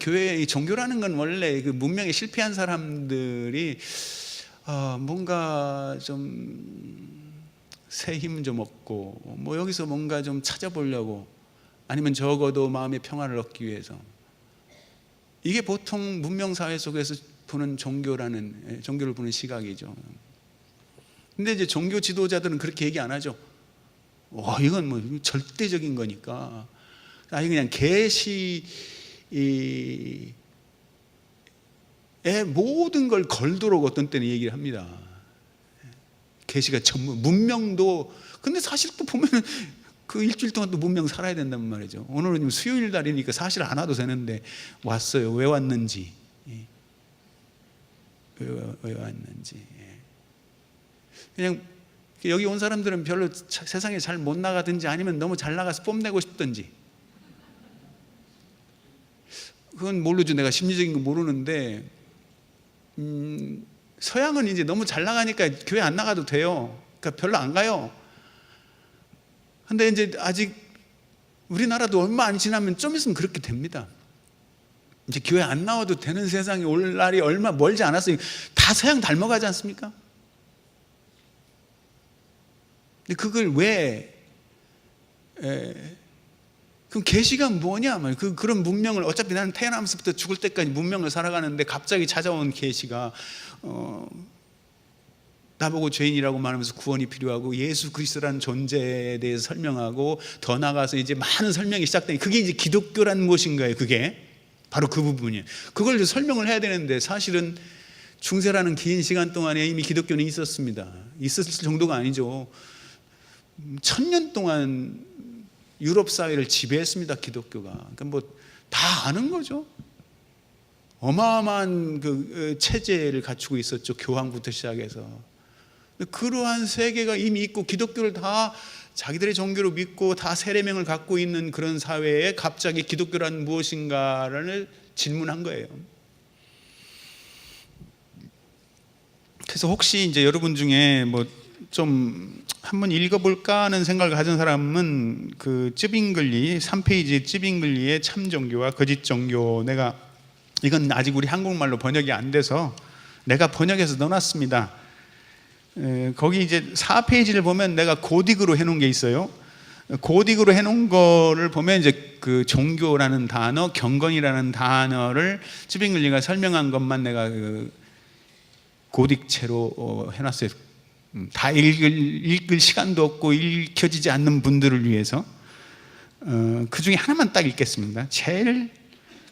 교회, 종교라는 건 원래 그 문명에 실패한 사람들이 뭔가 좀 새 힘 좀 얻고 뭐 여기서 뭔가 좀 찾아보려고, 아니면 적어도 마음의 평화를 얻기 위해서, 이게 보통 문명 사회 속에서 보는 종교를 보는 시각이죠. 근데 이제 종교 지도자들은 그렇게 얘기 안 하죠. 이건 뭐 절대적인 거니까. 아니 그냥 계시의 모든 걸 걸도록 어떤 때는 얘기를 합니다. 계시가 전부, 문명도. 근데 사실 또 보면 그 일주일 동안 또 문명 살아야 된단 말이죠. 오늘은 수요일 날이니까 사실 안 와도 되는데 왔어요. 왜 왔는지. 왜 왔는지. 그냥 여기 온 사람들은 별로 세상에 잘 못 나가든지 아니면 너무 잘 나가서 뽐내고 싶든지. 그건 모르죠. 내가 심리적인 거 모르는데, 서양은 이제 너무 잘 나가니까 교회 안 나가도 돼요. 그러니까 별로 안 가요. 근데 이제 아직 우리나라도 얼마 안 지나면 좀 있으면 그렇게 됩니다. 이제 교회 안 나와도 되는 세상이 올 날이 얼마 멀지 않았어요. 다 서양 닮아가지 않습니까? 근데 그걸 그럼 계시가 뭐냐? 그런 문명을, 어차피 나는 태어나면서부터 죽을 때까지 문명을 살아가는데 갑자기 찾아온 계시가 나보고 죄인이라고 말하면서 구원이 필요하고 예수 그리스도라는 존재에 대해서 설명하고, 더 나아가서 이제 많은 설명이 시작되니, 그게 이제 기독교란 무엇인가요? 그게 바로 그 부분이에요. 그걸 이제 설명을 해야 되는데, 사실은 중세라는 긴 시간 동안에 이미 기독교는 있었습니다. 있었을 정도가 아니죠. 1000년 동안 유럽 사회를 지배했습니다. 기독교가. 그러니까 뭐 다 아는 거죠. 어마어마한 그 체제를 갖추고 있었죠. 교황부터 시작해서. 그러한 세계가 이미 있고, 기독교를 다 자기들의 종교로 믿고 다 세례명을 갖고 있는 그런 사회에 갑자기 기독교란 무엇인가를 질문한 거예요. 그래서 혹시 이제 여러분 중에 뭐 좀 한번 읽어볼까 하는 생각을 가진 사람은 그 쯔빙글리 3페이지 쯔빙글리의 참종교와 거짓종교, 이건 아직 우리 한국말로 번역이 안 돼서 내가 번역해서 넣어놨습니다. 거기 이제 4페이지를 보면 내가 고딕으로 해놓은 게 있어요. 고딕으로 해놓은 거를 보면 이제 그 종교라는 단어, 경건이라는 단어를 쯔빙글리가 설명한 것만 내가 그 고딕체로 해놨어요. 다 읽을 시간도 없고 읽혀지지 않는 분들을 위해서 그 중에 하나만 딱 읽겠습니다. 제일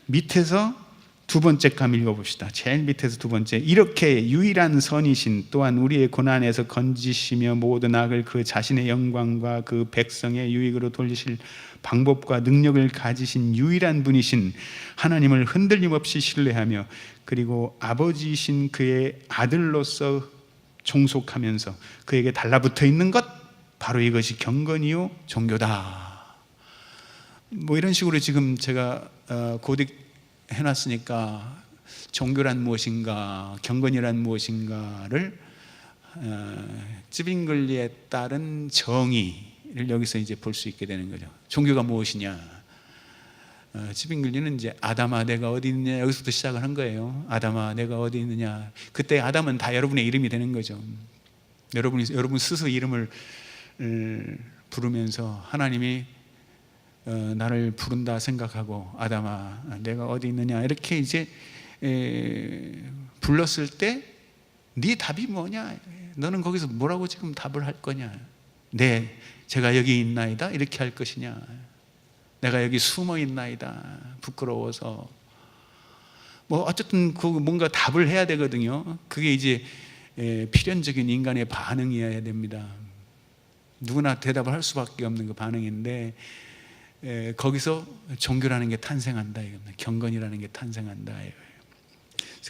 밑에서 두 번째 감 읽어봅시다. 제일 밑에서 두 번째. 이렇게 유일한 선이신 또한 우리의 고난에서 건지시며 모든 악을 그 자신의 영광과 그 백성의 유익으로 돌리실 방법과 능력을 가지신 유일한 분이신 하나님을 흔들림 없이 신뢰하며 그리고 아버지이신 그의 아들로서 종속하면서 그에게 달라붙어 있는 것, 바로 이것이 경건이요 종교다. 뭐 이런 식으로 지금 제가 고딕해놨으니까 종교란 무엇인가, 경건이란 무엇인가를 쯔빙글리에 따른 정의를 여기서 이제 볼 수 있게 되는 거죠. 종교가 무엇이냐? 쯔빙글리는 이제 아담아 내가 어디 있느냐, 여기서부터 시작을 한 거예요. 아담아 내가 어디 있느냐. 그때 아담은 다 여러분의 이름이 되는 거죠. 여러분 스스로 이름을 부르면서 하나님이 나를 부른다 생각하고 아담아 내가 어디 있느냐 이렇게 이제 불렀을 때 네 답이 뭐냐? 너는 거기서 뭐라고 지금 답을 할 거냐? 네, 제가 여기 있나이다 이렇게 할 것이냐? 내가 여기 숨어 있나이다 부끄러워서. 뭐 어쨌든 그 뭔가 답을 해야 되거든요. 그게 이제 필연적인 인간의 반응이어야 됩니다. 누구나 대답을 할 수밖에 없는 그 반응인데 거기서 종교라는 게 탄생한다 이겁니다. 경건이라는 게 탄생한다 이거예요.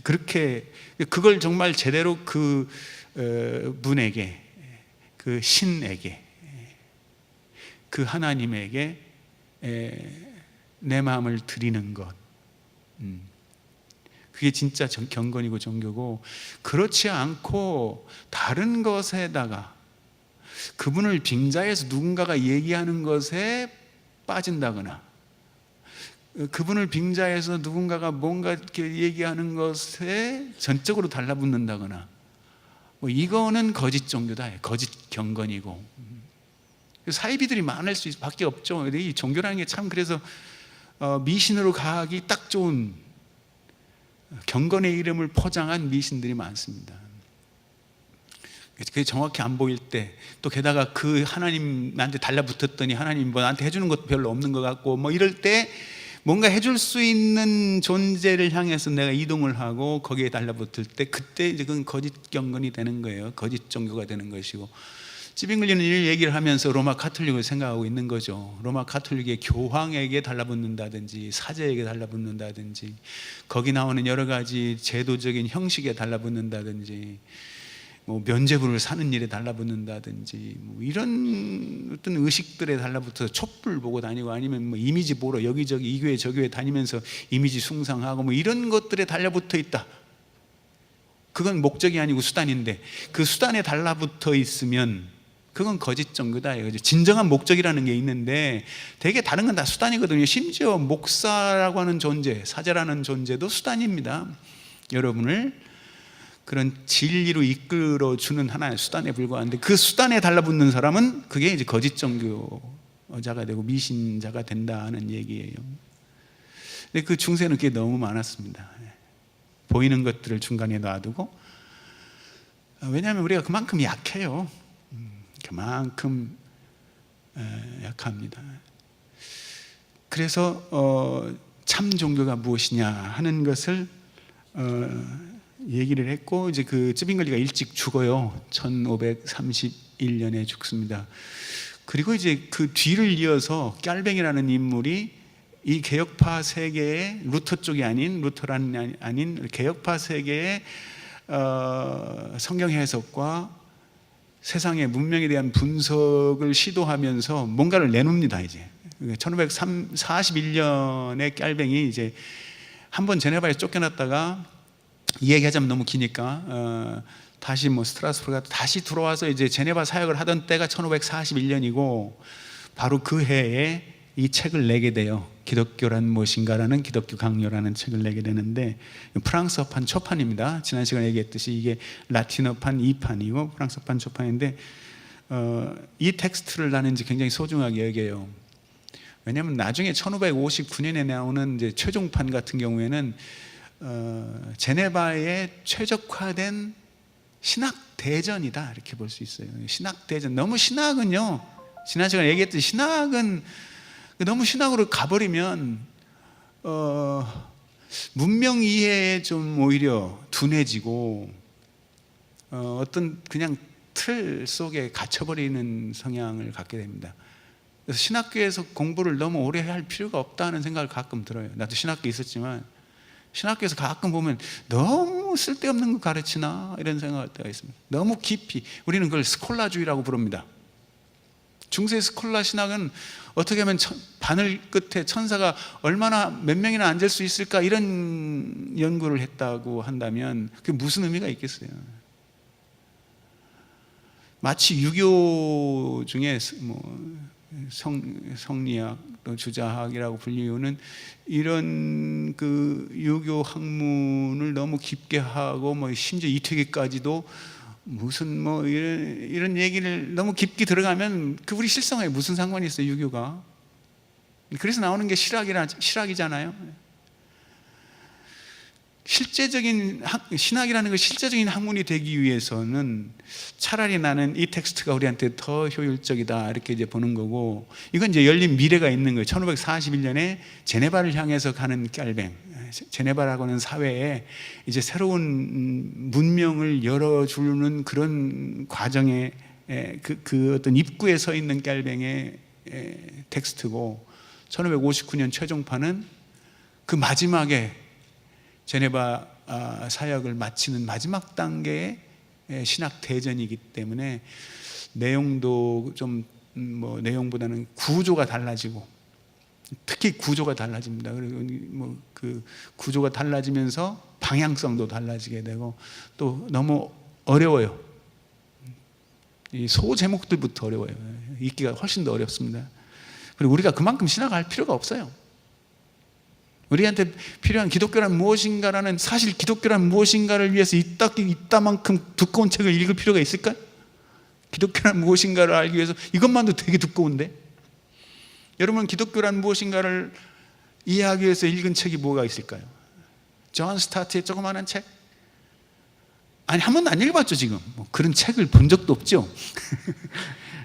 그렇게 그걸 정말 제대로 그 분에게, 그 신에게, 그 하나님에게 내 마음을 드리는 것, 그게 진짜 경건이고 종교고, 그렇지 않고 다른 것에다가 그분을 빙자해서 누군가가 얘기하는 것에 빠진다거나, 그분을 빙자해서 누군가가 뭔가 이렇게 얘기하는 것에 전적으로 달라붙는다거나, 뭐 이거는 거짓 종교다, 거짓 경건이고, 사이비들이 많을 수밖에 없죠. 이 종교라는 게 참 그래서 미신으로 가기 딱 좋은, 경건의 이름을 포장한 미신들이 많습니다. 그게 정확히 안 보일 때, 또 게다가 그 하나님 나한테 달라붙었더니 하나님 뭐 나한테 해주는 것도 별로 없는 것 같고, 뭐 이럴 때 뭔가 해줄 수 있는 존재를 향해서 내가 이동을 하고 거기에 달라붙을 때, 그때 이제 그건 거짓 경건이 되는 거예요. 거짓 종교가 되는 것이고, 찌빙글리는 이 얘기를 하면서 로마 카톨릭을 생각하고 있는 거죠. 로마 카톨릭의 교황에게 달라붙는다든지 사제에게 달라붙는다든지, 거기 나오는 여러 가지 제도적인 형식에 달라붙는다든지, 뭐 면죄부를 사는 일에 달라붙는다든지, 뭐 이런 어떤 의식들에 달라붙어서 촛불 보고 다니고, 아니면 뭐 이미지 보러 여기저기 이 교회 저 교회 다니면서 이미지 숭상하고, 뭐 이런 것들에 달라붙어 있다. 그건 목적이 아니고 수단인데, 그 수단에 달라붙어 있으면 그건 거짓 종교다. 진정한 목적이라는 게 있는데 되게 다른 건 다 수단이거든요. 심지어 목사라고 하는 존재, 사제라는 존재도 수단입니다. 여러분을 그런 진리로 이끌어주는 하나의 수단에 불과한데, 그 수단에 달라붙는 사람은 그게 이제 거짓 종교자가 되고 미신자가 된다는 얘기예요. 근데 그 중세는 그게 너무 많았습니다. 보이는 것들을 중간에 놔두고, 왜냐하면 우리가 그만큼 약해요. 그만큼 약합니다. 그래서 참 종교가 무엇이냐 하는 것을 얘기를 했고, 이제 그 쯔빙글리가 일찍 죽어요. 1531년에 죽습니다. 그리고 이제 그 뒤를 이어서 깔뱅이라는 인물이 이 개혁파 세계의 루터 쪽이 아닌, 루터라는 아닌 개혁파 세계의 성경 해석과 세상의 문명에 대한 분석을 시도하면서 뭔가를 내놓습니다. 이제 1541년에 깔뱅이 이제 한번 제네바에 쫓겨났다가, 이 얘기하자면 너무 기니까 다시 뭐 스트라스부르가 다시 들어와서 이제 제네바 사역을 하던 때가 1541년이고, 바로 그 해에 이 책을 내게 돼요. 기독교란 무엇인가라는, 기독교 강요라는 책을 내게 되는데, 프랑스어판 초판입니다. 지난 시간에 얘기했듯이 이게 라틴어판 2판이고 프랑스어판 초판인데, 이 텍스트를 나는 이제 굉장히 소중하게 여겨요. 왜냐하면 나중에 1559년에 나오는 이제 최종판 같은 경우에는 제네바에 최적화된 신학 대전이다 이렇게 볼 수 있어요. 신학 대전. 너무 신학은요, 지난 시간에 얘기했듯이 신학은 너무 신학으로 가버리면 문명 이해에 좀 오히려 둔해지고 어떤 그냥 틀 속에 갇혀버리는 성향을 갖게 됩니다. 그래서 신학교에서 공부를 너무 오래 할 필요가 없다는 생각을 가끔 들어요. 나도 신학교에 있었지만 신학교에서 가끔 보면 너무 쓸데없는 거 가르치나 이런 생각할 때가 있습니다. 너무 깊이. 우리는 그걸 스콜라주의라고 부릅니다. 중세 스콜라 신학은 어떻게 하면 바늘 끝에 천사가 얼마나 몇 명이나 앉을 수 있을까 이런 연구를 했다고 한다면 그게 무슨 의미가 있겠어요? 마치 유교 중에 성리학 또 주자학이라고 불리우는 이런 그 유교 학문을 너무 깊게 하고 심지어 이퇴기까지도 무슨 이런 얘기를 너무 깊게 들어가면 그 우리 실생활에 무슨 상관이 있어요, 유교가? 그래서 나오는 게 실학이잖아요. 실제적인 신학이라는 것, 실제적인 학문이 되기 위해서는 차라리 나는 이 텍스트가 우리한테 더 효율적이다 이렇게 이제 보는 거고, 이건 이제 열린 미래가 있는 거예요. 1541년에 제네바를 향해서 가는 깔뱅, 제네바라고는 사회에 이제 새로운 문명을 열어주는 그런 과정에 그 어떤 입구에 서 있는 깔뱅의 텍스트고, 1559년 최종판은 그 마지막에 제네바 사역을 마치는 마지막 단계의 신학 대전이기 때문에 내용도 좀 내용보다는 구조가 달라지고, 특히 구조가 달라집니다. 그리고 그 구조가 달라지면서 방향성도 달라지게 되고, 또 너무 어려워요. 이 소 제목들부터 어려워요. 읽기가 훨씬 더 어렵습니다. 그리고 우리가 그만큼 신학할 필요가 없어요. 우리한테 필요한 기독교란 무엇인가라는, 사실 기독교란 무엇인가를 위해서 이따만큼 두꺼운 책을 읽을 필요가 있을까요? 기독교란 무엇인가를 알기 위해서 이것만도 되게 두꺼운데, 여러분 기독교란 무엇인가를 이해하기 위해서 읽은 책이 뭐가 있을까요? 존 스타트의 조그마한 책? 아니, 한 번도 안 읽어봤죠 지금. 그런 책을 본 적도 없죠.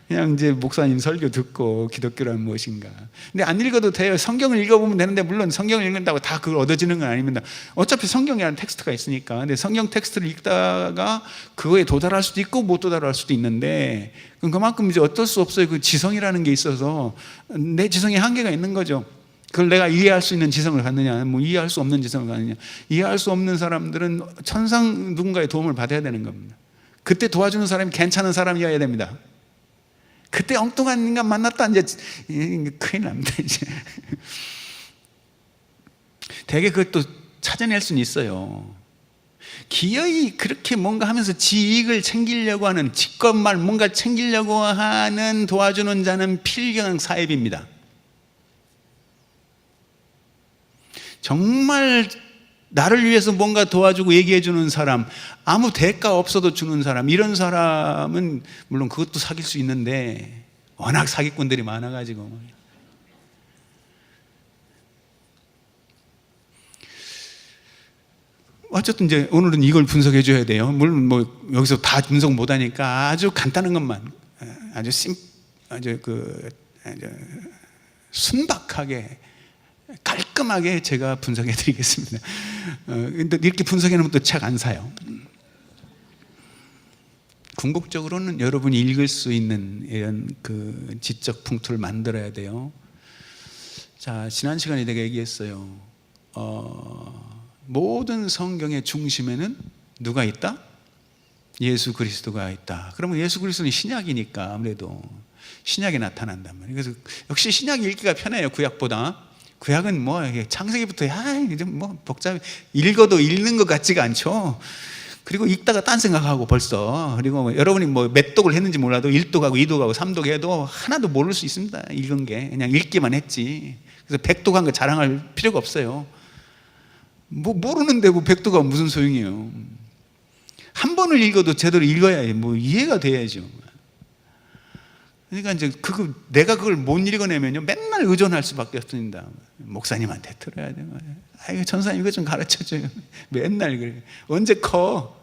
그냥 이제 목사님 설교 듣고 기독교란 무엇인가. 근데 안 읽어도 돼요. 성경을 읽어보면 되는데, 물론 성경을 읽는다고 다 그걸 얻어지는 건 아닙니다. 어차피 성경이라는 텍스트가 있으니까. 근데 성경 텍스트를 읽다가 그거에 도달할 수도 있고 못 도달할 수도 있는데, 그만큼 이제 어쩔 수 없어요. 그 지성이라는 게 있어서 내 지성에 한계가 있는 거죠. 그걸 내가 이해할 수 있는 지성을 갖느냐, 이해할 수 없는 지성을 갖느냐. 이해할 수 없는 사람들은 천상 누군가의 도움을 받아야 되는 겁니다. 그때 도와주는 사람이 괜찮은 사람이어야 됩니다. 그때 엉뚱한 인간 만났다 이제 큰일 납니다. 이제 되게 그것도 찾아낼 수는 있어요. 기어이 그렇게 뭔가 하면서 지 이익을 챙기려고 하는, 지껏말 뭔가 챙기려고 하는 도와주는 자는 필경사입입니다. 정말 나를 위해서 뭔가 도와주고 얘기해 주는 사람, 아무 대가 없어도 주는 사람, 이런 사람은 물론 그것도 사귈 수 있는데 워낙 사기꾼들이 많아가지고. 어쨌든 이제 오늘은 이걸 분석해 줘야 돼요. 물론 여기서 다 분석 못하니까 아주 간단한 것만, 아주 순박하게 깔끔하게 제가 분석해 드리겠습니다. 근데 이렇게 분석해 놓으면 또 책 안 사요. 궁극적으로는 여러분이 읽을 수 있는 이런 그 지적 풍토를 만들어야 돼요. 자, 지난 시간에 내가 얘기했어요. 모든 성경의 중심에는 누가 있다? 예수 그리스도가 있다. 그러면 예수 그리스도는 신약이니까 아무래도 신약에 나타난단 말이에요. 그래서 역시 신약 읽기가 편해요, 구약보다. 구약은 창세기부터 복잡해. 읽어도 읽는 것 같지가 않죠. 그리고 읽다가 딴 생각하고 벌써. 그리고 여러분이 몇 독을 했는지 몰라도 1독하고 2독하고 3독 해도 하나도 모를 수 있습니다. 읽은 게. 그냥 읽기만 했지. 그래서 100독한 거 자랑할 필요가 없어요. 모르는데 100독하면 무슨 소용이에요. 한 번을 읽어도 제대로 읽어야 이해가 돼야죠. 그러니까 이제 내가 그걸 못 읽어내면요, 맨날 의존할 수밖에 없습니다. 목사님한테 들어야 돼요. 아이고, 전사님 이거 좀 가르쳐줘요. 맨날 그래. 언제 커?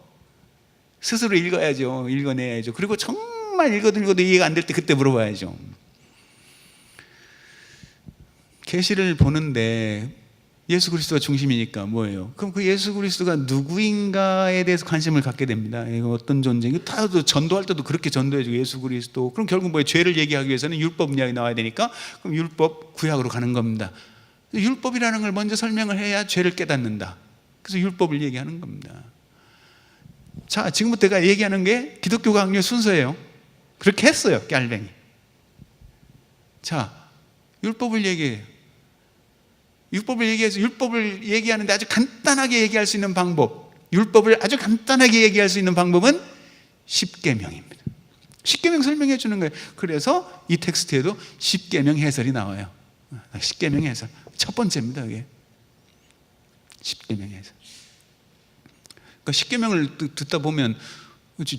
스스로 읽어야죠. 읽어내야죠. 그리고 정말 읽어도 이해가 안 될 때 그때 물어봐야죠. 계시를 보는데 예수 그리스도가 중심이니까 뭐예요? 그럼 그 예수 그리스도가 누구인가에 대해서 관심을 갖게 됩니다. 이거 어떤 존재인가? 다도 전도할 때도 그렇게 전도해주고 예수 그리스도. 그럼 결국 뭐예요? 죄를 얘기하기 위해서는 율법 이야기 나와야 되니까 그럼 율법 구약으로 가는 겁니다. 율법이라는 걸 먼저 설명을 해야 죄를 깨닫는다. 그래서 율법을 얘기하는 겁니다. 자, 지금부터 제가 얘기하는 게 기독교 강요 순서예요. 그렇게 했어요, 깔뱅이. 자, 율법을 얘기해요. 율법을 얘기해서 율법을 얘기하는데 아주 간단하게 얘기할 수 있는 방법, 율법을 아주 간단하게 얘기할 수 있는 방법은 십계명입니다. 십계명 설명해 주는 거예요. 그래서 이 텍스트에도 십계명 해설이 나와요. 십계명 해설 첫 번째입니다. 이게 십계명 해설. 그러니까 십계명을 듣다 보면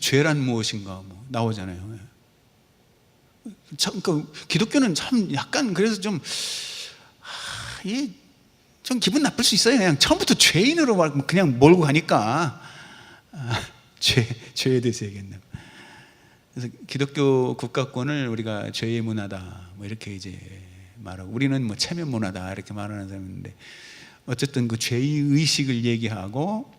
죄란 무엇인가 뭐 나오잖아요. 참, 그러니까 기독교는 참 약간 그래서 좀 기분 나쁠 수 있어요. 그냥 처음부터 죄인으로 그냥 몰고 가니까 죄에 대해서 얘기했나. 그래서 기독교 국가권을 우리가 죄의 문화다 뭐 이렇게 이제 말하고, 우리는 뭐 체면 문화다 이렇게 말하는 사람인데, 어쨌든 그 죄의 의식을 얘기하고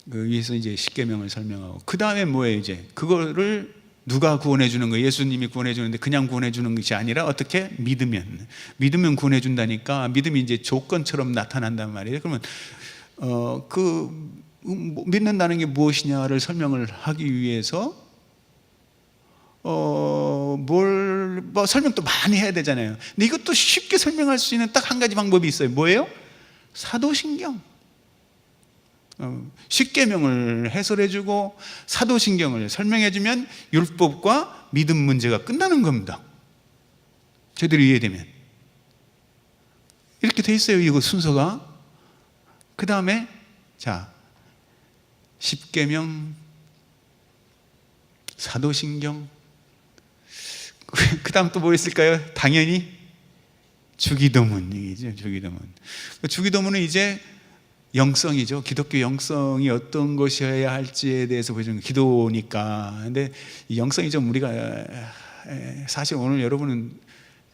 그 위에서 이제 십계명을 설명하고, 그 다음에 뭐예요? 이제 그거를 누가 구원해 주는 거예요? 예수님이 구원해 주는데 그냥 구원해 주는 것이 아니라 어떻게? 믿으면 구원해 준다니까. 믿음이 이제 조건처럼 나타난단 말이에요. 그러면 믿는다는 게 무엇이냐를 설명을 하기 위해서 뭐 설명도 많이 해야 되잖아요. 근데 이것도 쉽게 설명할 수 있는 딱 한 가지 방법이 있어요. 뭐예요? 사도신경. 십계명을 해설해주고 사도신경을 설명해주면 율법과 믿음 문제가 끝나는 겁니다. 제대로 이해되면. 이렇게 돼 있어요, 이거 순서가. 그 다음에 자, 십계명, 사도신경, 그 다음 또 뭐 있을까요? 당연히 주기도문이죠. 주기도문은 이제 영성이죠. 기독교 영성이 어떤 것이어야 할지에 대해서 보여주는 기도니까. 근데 이 영성이 좀 우리가 사실 오늘 여러분은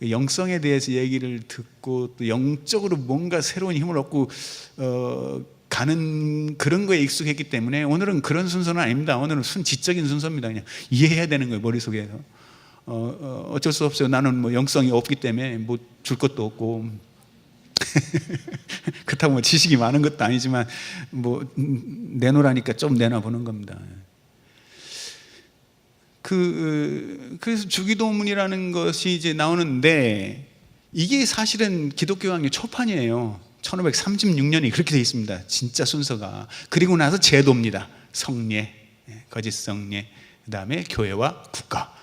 영성에 대해서 얘기를 듣고 또 영적으로 뭔가 새로운 힘을 얻고 가는 그런 거에 익숙했기 때문에 오늘은 그런 순서는 아닙니다. 오늘은 지적인 순서입니다. 그냥 이해해야 되는 거예요, 머릿속에서. 어쩔 수 없어요. 나는 뭐 영성이 없기 때문에 뭐 줄 것도 없고 그렇다고 뭐 지식이 많은 것도 아니지만 뭐 내놓으라니까 좀 내놔보는 겁니다. 그래서 주기도문이라는 것이 이제 나오는데, 이게 사실은 기독교 강요 초판이에요. 1536년이 그렇게 되어 있습니다. 진짜 순서가. 그리고 나서 제도입니다. 성례, 거짓 성례, 그 다음에 교회와 국가.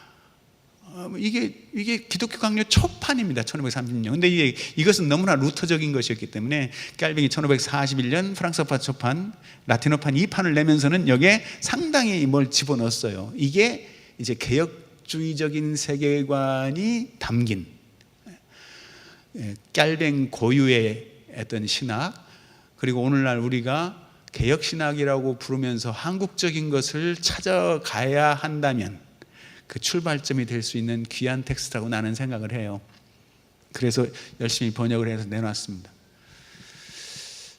이게 기독교 강요 초판입니다. 1536년. 근데 이것은 너무나 루터적인 것이었기 때문에 깔뱅이 1541년 프랑스파 초판, 라틴어판 2판을 내면서는 여기에 상당히 뭘 집어넣었어요. 이게 이제 개혁주의적인 세계관이 담긴 깔뱅 고유의 어떤 신학, 그리고 오늘날 우리가 개혁신학이라고 부르면서 한국적인 것을 찾아가야 한다면 그 출발점이 될 수 있는 귀한 텍스트라고 나는 생각을 해요. 그래서 열심히 번역을 해서 내놨습니다.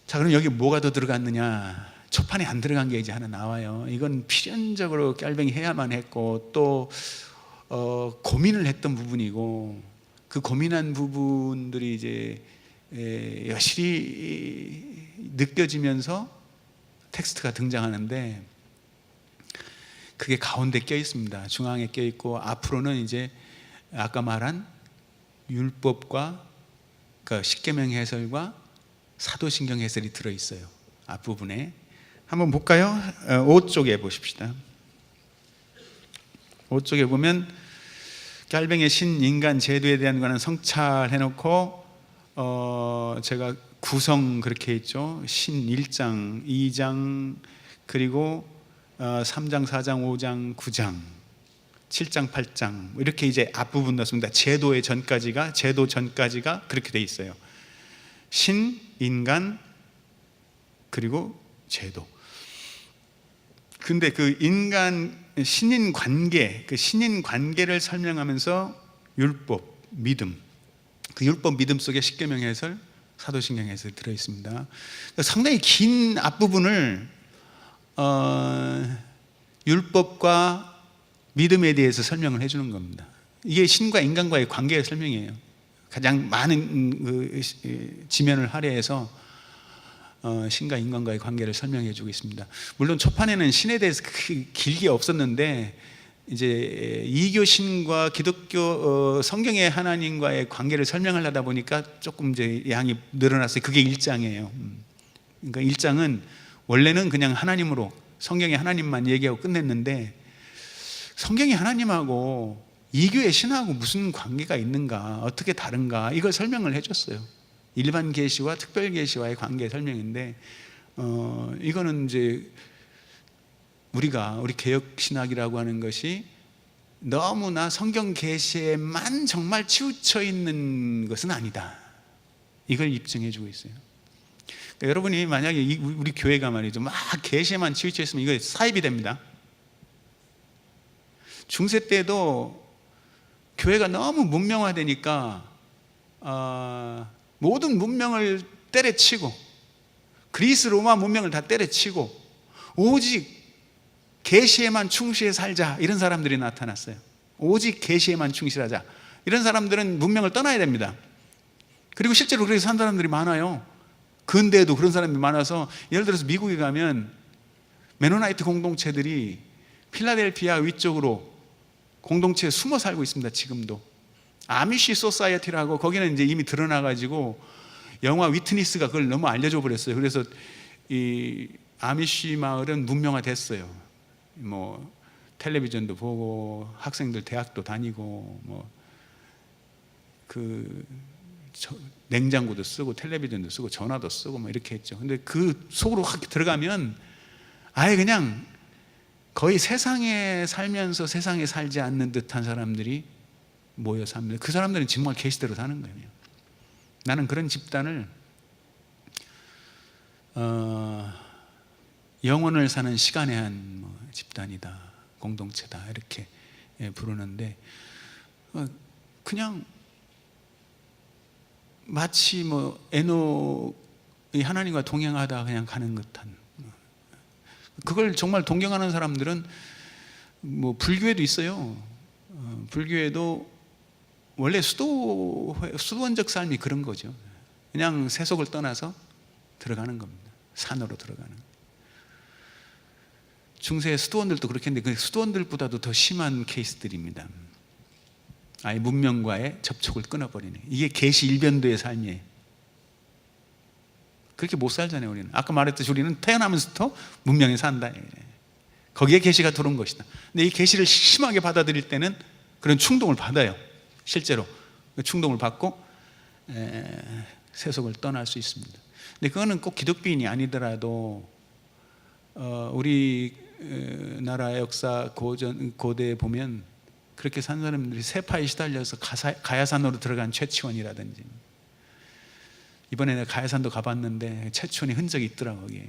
자, 그럼 여기 뭐가 더 들어갔느냐? 초판에 안 들어간 게 이제 하나 나와요. 이건 필연적으로 깔뱅이 해야만 했고 또 고민을 했던 부분이고, 그 고민한 부분들이 이제 여실히 느껴지면서 텍스트가 등장하는데, 그게 가운데 껴 있습니다. 중앙에 껴 있고, 앞으로는 이제 아까 말한 율법과 그 십계명 해설과 사도신경 해설이 들어 있어요. 앞부분에 한번 볼까요? 5쪽에 보십시다. 5쪽에 보면 깔뱅의 신인간 제도에 대한 거는 성찰해 놓고 제가 구성 그렇게 있죠. 신 1장, 2장, 그리고 3장, 4장, 5장, 9장, 7장, 8장 이렇게 이제 앞부분 넣습니다. 제도 전까지가 그렇게 돼 있어요. 신, 인간, 그리고 제도. 근데 그 인간 신인 관계, 그 신인 관계를 설명하면서 율법, 믿음, 그 율법 믿음 속에 십계명 해설, 사도신경에서 들어 있습니다. 상당히 긴 앞부분을 율법과 믿음에 대해서 설명을 해주는 겁니다. 이게 신과 인간과의 관계의 설명이에요. 가장 많은 지면을 할애해서 신과 인간과의 관계를 설명해 주고 있습니다. 물론 초판에는 신에 대해서 길게 없었는데 이제 이교 신과 기독교 성경의 하나님과의 관계를 설명하려다 보니까 조금 이제 양이 늘어났어요. 그게 1장이에요. 그러니까 1장은 원래는 그냥 하나님으로 성경의 하나님만 얘기하고 끝냈는데 성경이 하나님하고 이교의 신하고 무슨 관계가 있는가, 어떻게 다른가, 이걸 설명을 해줬어요. 일반 계시와 특별 계시와의 관계 설명인데 이거는 이제 우리 개혁 신학이라고 하는 것이 너무나 성경 계시에만 정말 치우쳐 있는 것은 아니다, 이걸 입증해 주고 있어요. 그러니까 여러분이 만약에 우리 교회가 말이죠, 막 계시에만 치우쳐 있으면 이거 사입이 됩니다. 중세 때도 교회가 너무 문명화되니까 모든 문명을 때려치고 그리스 로마 문명을 다 때려치고 오직 계시에만 충실해 살자, 이런 사람들이 나타났어요. 오직 계시에만 충실하자, 이런 사람들은 문명을 떠나야 됩니다. 그리고 실제로 그렇게 산 사람들이 많아요. 근대에도 그런 사람이 많아서, 예를 들어서 미국에 가면 메노나이트 공동체들이 필라델피아 위쪽으로 공동체에 숨어 살고 있습니다. 지금도 아미시 소사이어티라고, 거기는 이제 이미 드러나가지고 영화 위트니스가 그걸 너무 알려줘 버렸어요. 그래서 이 아미시 마을은 문명화 됐어요. 뭐 텔레비전도 보고 학생들 대학도 다니고 뭐 냉장고도 쓰고 텔레비전도 쓰고 전화도 쓰고 뭐 이렇게 했죠. 근데 그 속으로 확 들어가면 아예 그냥 거의 세상에 살면서 세상에 살지 않는 듯한 사람들이 모여 삽니다. 그 사람들은 정말 계시대로 사는 거예요. 나는 그런 집단을 영혼을 사는 시간에 한 집단이다, 공동체다, 이렇게 부르는데 그냥 마치 뭐 에녹이 하나님과 동행하다 그냥 가는 듯한, 그걸 정말 동경하는 사람들은 뭐 불교에도 있어요. 불교에도 원래 수도원적 삶이 그런 거죠. 그냥 세속을 떠나서 들어가는 겁니다. 산으로 들어가는. 중세 수도원들도 그렇게 했는데 그 수도원들보다도 더 심한 케이스들입니다. 아예 문명과의 접촉을 끊어버리는, 이게 계시 일변도의 삶이에요. 그렇게 못 살잖아요. 우리는 아까 말했듯이 우리는 태어나면서부터 문명에 산다, 거기에 계시가 들어온 것이다. 근데 이 계시를 심하게 받아들일 때는 그런 충동을 받아요. 실제로 충동을 받고 세속을 떠날 수 있습니다. 근데 그거는 꼭 기독교인이 아니더라도 우리 나라 역사 고대에 보면 그렇게 산 사람들이 세파에 시달려서 가야산으로 들어간 최치원이라든지, 이번에 내가 가야산도 가봤는데 최치원의 흔적이 있더라고요. 거기에.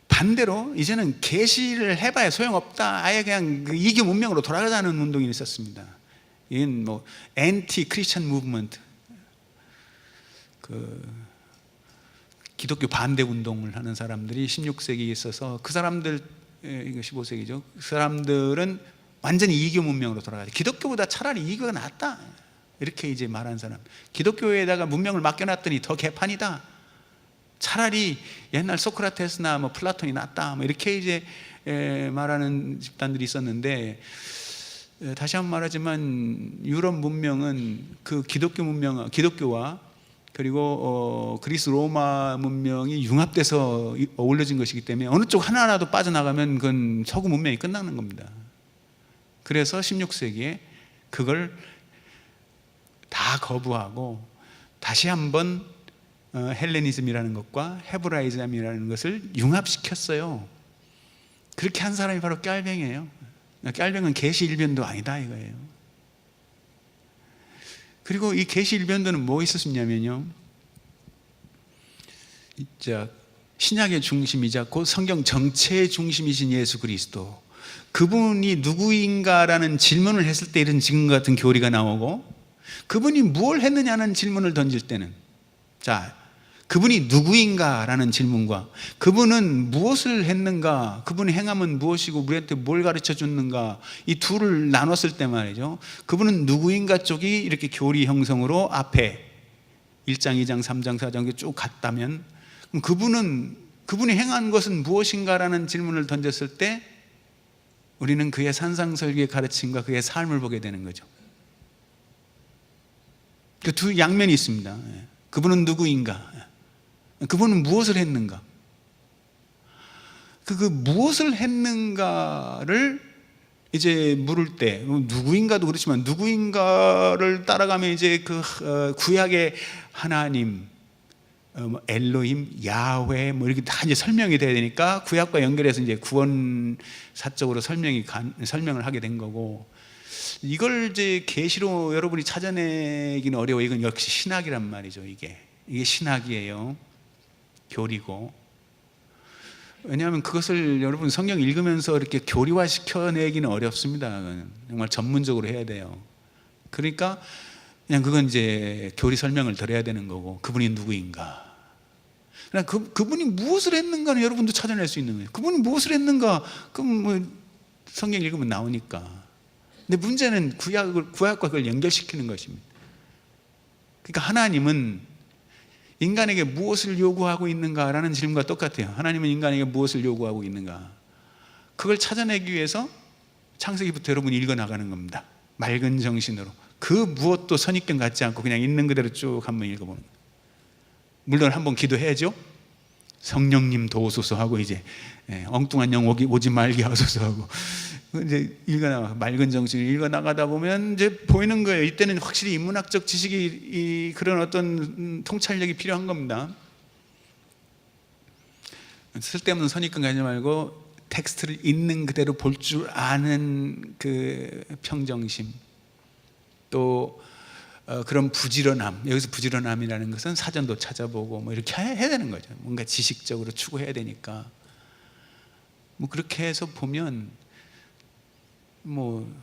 반대로 이제는 계시를 해봐야 소용없다, 아예 그냥 이교 문명으로 돌아가자는 운동이 있었습니다. 이건 뭐 엔티 크리스천 무브먼트, 기독교 반대 운동을 하는 사람들이 16세기에 있어서 그 사람들, 이거 15세기죠. 그 사람들은 완전히 이교 문명으로 돌아가죠. 기독교보다 차라리 이교가 낫다, 이렇게 이제 말한 사람. 기독교에다가 문명을 맡겨놨더니 더 개판이다, 차라리 옛날 소크라테스나 뭐 플라톤이 낫다, 뭐 이렇게 이제 말하는 집단들이 있었는데, 다시 한번 말하지만 유럽 문명은 그 기독교와 그리고 그리스 로마 문명이 융합돼서 어울려진 것이기 때문에 어느 쪽 하나라도 빠져나가면 그건 서구 문명이 끝나는 겁니다. 그래서 16세기에 그걸 다 거부하고 다시 한번 헬레니즘이라는 것과 헤브라이즘이라는 것을 융합시켰어요. 그렇게 한 사람이 바로 깔병이에요. 깔병은 계시 일변도 아니다, 이거예요. 그리고 이 계시 일변도는 뭐 있었냐면요, 신약의 중심이자 곧 성경 정체의 중심이신 예수 그리스도, 그분이 누구인가라는 질문을 했을 때 이런 지금 같은 교리가 나오고, 그분이 무엇을 했느냐는 질문을 던질 때는, 자, 그분이 누구인가라는 질문과 그분은 무엇을 했는가, 그분의 행함은 무엇이고 우리한테 뭘 가르쳐 줬는가, 이 둘을 나눴을 때 말이죠, 그분은 누구인가 쪽이 이렇게 교리 형성으로 앞에 1장, 2장, 3장, 4장 쭉 갔다면, 그럼 그분이 행한 것은 무엇인가라는 질문을 던졌을 때 우리는 그의 산상설교의 가르침과 그의 삶을 보게 되는 거죠. 그 두 양면이 있습니다. 그분은 누구인가, 그분은 무엇을 했는가. 그 무엇을 했는가를 이제 물을 때, 누구인가도 그렇지만 누구인가를 따라가면 이제 그 구약의 하나님, 엘로힘, 야훼 뭐 이렇게 다 이제 설명이 돼야 되니까 구약과 연결해서 이제 구원사적으로 설명을 하게 된 거고, 이걸 이제 계시로 여러분이 찾아내기는 어려워. 이건 역시 신학이란 말이죠. 이게 신학이에요. 교리고. 왜냐하면 그것을 여러분 성경 읽으면서 이렇게 교리화 시켜내기는 어렵습니다. 정말 전문적으로 해야 돼요. 그러니까 그냥 그건 이제 교리 설명을 드려야 되는 거고, 그분이 누구인가, 그분이 무엇을 했는가는 여러분도 찾아낼 수 있는 거예요. 그분이 무엇을 했는가, 그럼 뭐 성경 읽으면 나오니까. 근데 문제는 구약과 그걸 연결시키는 것입니다. 그러니까 하나님은 인간에게 무엇을 요구하고 있는가라는 질문과 똑같아요. 하나님은 인간에게 무엇을 요구하고 있는가, 그걸 찾아내기 위해서 창세기부터 여러분이 읽어나가는 겁니다. 맑은 정신으로. 그 무엇도 선입견 갖지 않고 그냥 있는 그대로 쭉 한번 읽어보는 거예요. 물론 한번 기도해야죠. 성령님 도우소서 하고, 이제 엉뚱한 영 오지 말게 하소서 하고, 이제 맑은 정신을 읽어나가다 보면 이제 보이는 거예요. 이때는 확실히 인문학적 지식이, 그런 어떤 통찰력이 필요한 겁니다. 쓸데없는 선입견 가지 말고 텍스트를 있는 그대로 볼 줄 아는 그 평정심, 또 그런 부지런함. 여기서 부지런함이라는 것은 사전도 찾아보고 뭐 이렇게 해야 되는 거죠. 뭔가 지식적으로 추구해야 되니까. 뭐 그렇게 해서 보면 뭐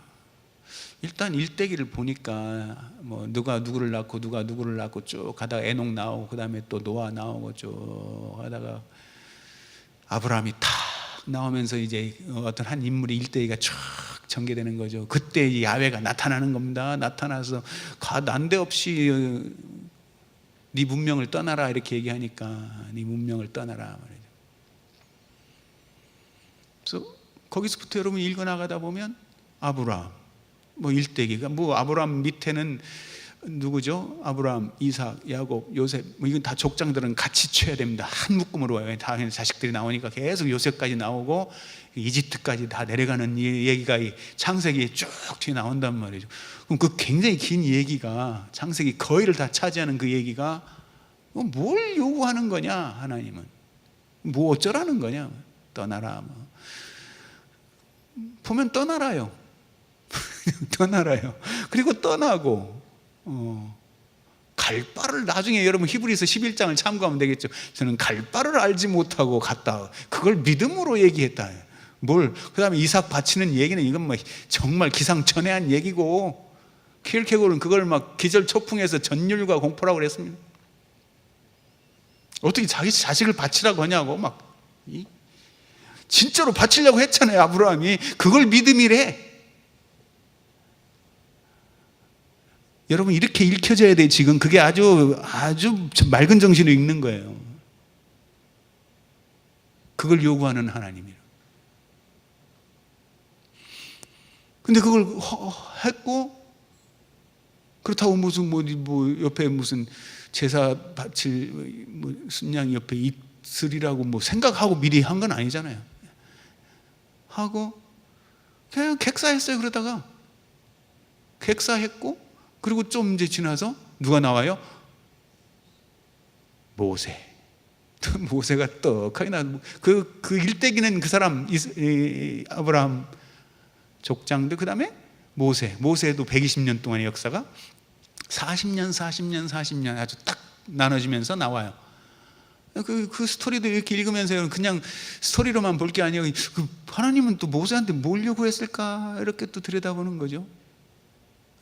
일단 일대기를 보니까 뭐 누가 누구를 낳고 쭉 가다가 에녹 나오고, 그 다음에 또 노아 나오고 쭉 가다가 아브라함이 탁 나오면서 이제 어떤 한 인물의 일대기가 쫙 전개되는 거죠. 그때 야훼가 나타나는 겁니다. 나타나서 난데없이 네 문명을 떠나라 이렇게 얘기하니까, 네 문명을 떠나라 말이죠. 그래서 거기서부터 여러분 읽어나가다 보면 아브라함, 뭐 일대기가 뭐 아브라함 밑에는 누구죠? 아브라함, 이삭, 야곱, 요셉, 뭐 이건 다 족장들은 같이 쳐야 됩니다. 한 묶음으로 와요. 다 자식들이 나오니까 계속 요셉까지 나오고 이집트까지 다 내려가는 얘기가 이 창세기에 쭉 뒤에 나온단 말이죠. 그럼 그 굉장히 긴 얘기가, 창세기 거의를 다 차지하는 그 얘기가 뭘 요구하는 거냐? 하나님은 뭐 어쩌라는 거냐? 떠나라. 뭐. 보면 떠나라요. 떠나라요. 그리고 떠나고 갈 바를, 나중에 여러분 히브리서 11장을 참고하면 되겠죠. 저는 갈 바를 알지 못하고 갔다. 그걸 믿음으로 얘기했다. 그 다음에 이삭 바치는 얘기는 이건 뭐 정말 기상천외한 얘기고, 키르케고르는 그걸 막 기절초풍해서 전율과 공포라고 그랬습니다. 어떻게 자기 자식을 바치라고 하냐고 막 진짜로 바치려고 했잖아요. 아브라함이 그걸 믿음이래. 여러분 이렇게 읽혀져야 돼. 지금 그게 아주 맑은 정신으로 읽는 거예요. 그걸 요구하는 하나님이에요. 근데 그걸 했고, 그렇다고 무슨 뭐 옆에 무슨 제사 바칠 뭐 순양 옆에 있으리라고 뭐 생각하고 미리 한 건 아니잖아요. 하고 그냥 객사했어요. 그러다가 객사했고, 그리고 좀 이제 지나서 누가 나와요? 모세. 모세가 떡하니 그 일대기는 그 사람 아브라함 족장들, 그 다음에 모세도 120년 동안의 역사가 40년 아주 딱 나눠지면서 나와요. 그 스토리도 이렇게 읽으면서 그냥 스토리로만 볼 게 아니에요. 그 하나님은 또 모세한테 뭘 요구했을까 이렇게 또 들여다보는 거죠.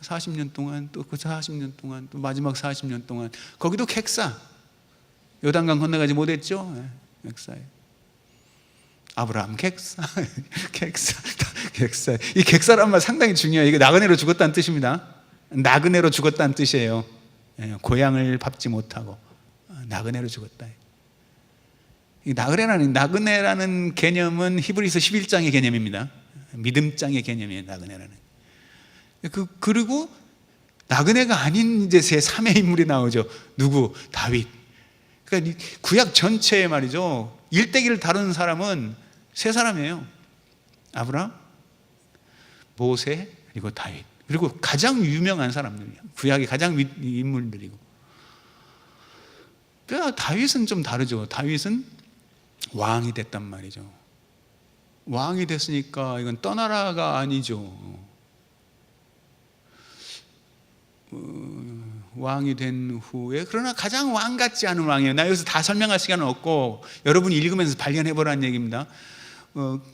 40년 동안, 또 그 40년 동안, 또 마지막 40년 동안 거기도 객사, 요단강 건너가지 못했죠. 객사예요. 아브라함 객사, 객사. 이 객사란 말 상당히 중요해요. 이게 나그네로 죽었다는 뜻입니다. 나그네로 죽었다는 뜻이에요. 고향을 밟지 못하고 나그네로 죽었다. 이 나그네라는 개념은 히브리서 11장의 개념입니다. 믿음장의 개념이에요. 나그네라는. 그리고 나그네가 아닌 이제 제 3의 인물이 나오죠. 누구? 다윗. 그러니까 구약 전체에 말이죠. 일대기를 다루는 사람은 세 사람이에요. 아브라함, 모세, 그리고 다윗. 그리고 가장 유명한 사람들이에요. 구약의 가장 인물들이고. 그러니까 다윗은 좀 다르죠. 다윗은 왕이 됐단 말이죠. 왕이 됐으니까 이건 떠나라가 아니죠. 왕이 된 후에, 그러나 가장 왕 같지 않은 왕이에요. 나 여기서 다 설명할 시간은 없고 여러분이 읽으면서 발견해 보라는 얘기입니다.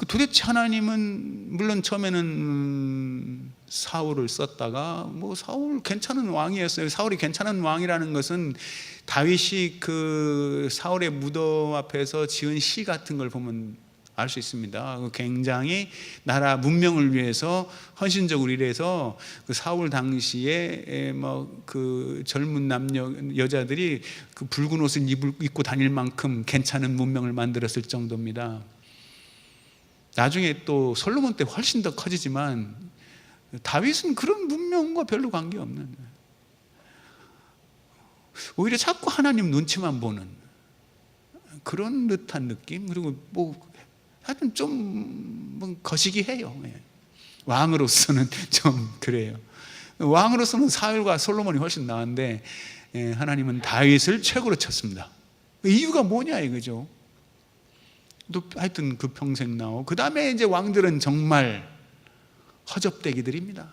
도대체 하나님은 물론 처음에는 사울을 썼다가 사울 괜찮은 왕이었어요. 사울이 괜찮은 왕이라는 것은 다윗이 그 사울의 무덤 앞에서 지은 시 같은 걸 보면 알 수 있습니다. 굉장히 나라 문명을 위해서 헌신적으로 일해서 그 사울 당시에 그 젊은 남녀 여자들이 그 붉은 옷을 입고 다닐 만큼 괜찮은 문명을 만들었을 정도입니다. 나중에 또 솔로몬 때 훨씬 더 커지지만 다윗은 그런 문명과 별로 관계없는, 오히려 자꾸 하나님 눈치만 보는 그런 듯한 느낌. 그리고 하여튼 좀 거시기해요. 왕으로서는 좀 그래요. 왕으로서는 사울과 솔로몬이 훨씬 나은데 하나님은 다윗을 최고로 쳤습니다. 이유가 뭐냐 이거죠. 또 하여튼 그 평생 나오고, 그 다음에 이제 왕들은 정말 허접대기들입니다.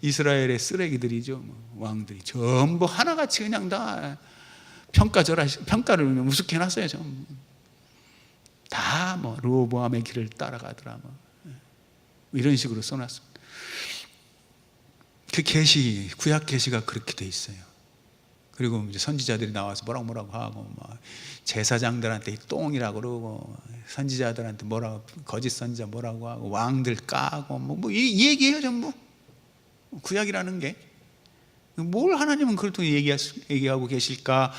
이스라엘의 쓰레기들이죠. 왕들이 전부 하나같이 그냥 다 평가를 우습게 해놨어요. 다 르호보암의 길을 따라가더라 이런 식으로 써놨습니다. 그 구약 계시가 그렇게 돼 있어요. 그리고 이제 선지자들이 나와서 뭐라고 하고 제사장들한테 똥이라고 그러고, 선지자들한테 거짓 선지자 뭐라고 하고, 왕들 까고 이 얘기예요. 전부 구약이라는 게 뭘 하나님은 그렇게 얘기하고 계실까.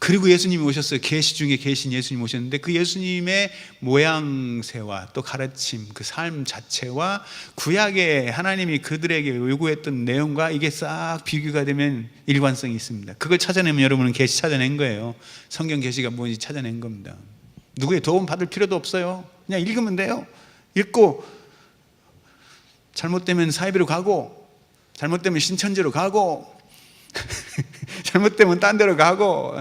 그리고 예수님이 오셨어요. 계시 중에 계신 예수님 오셨는데 그 예수님의 모양새와 또 가르침, 그 삶 자체와 구약의 하나님이 그들에게 요구했던 내용과 이게 싹 비교가 되면 일관성이 있습니다. 그걸 찾아내면 여러분은 계시 찾아낸 거예요. 성경 계시가 뭔지 찾아낸 겁니다. 누구의 도움 받을 필요도 없어요. 그냥 읽으면 돼요. 읽고 잘못되면 사이비로 가고, 잘못되면 신천지로 가고, 잘못되면 딴 데로 가고,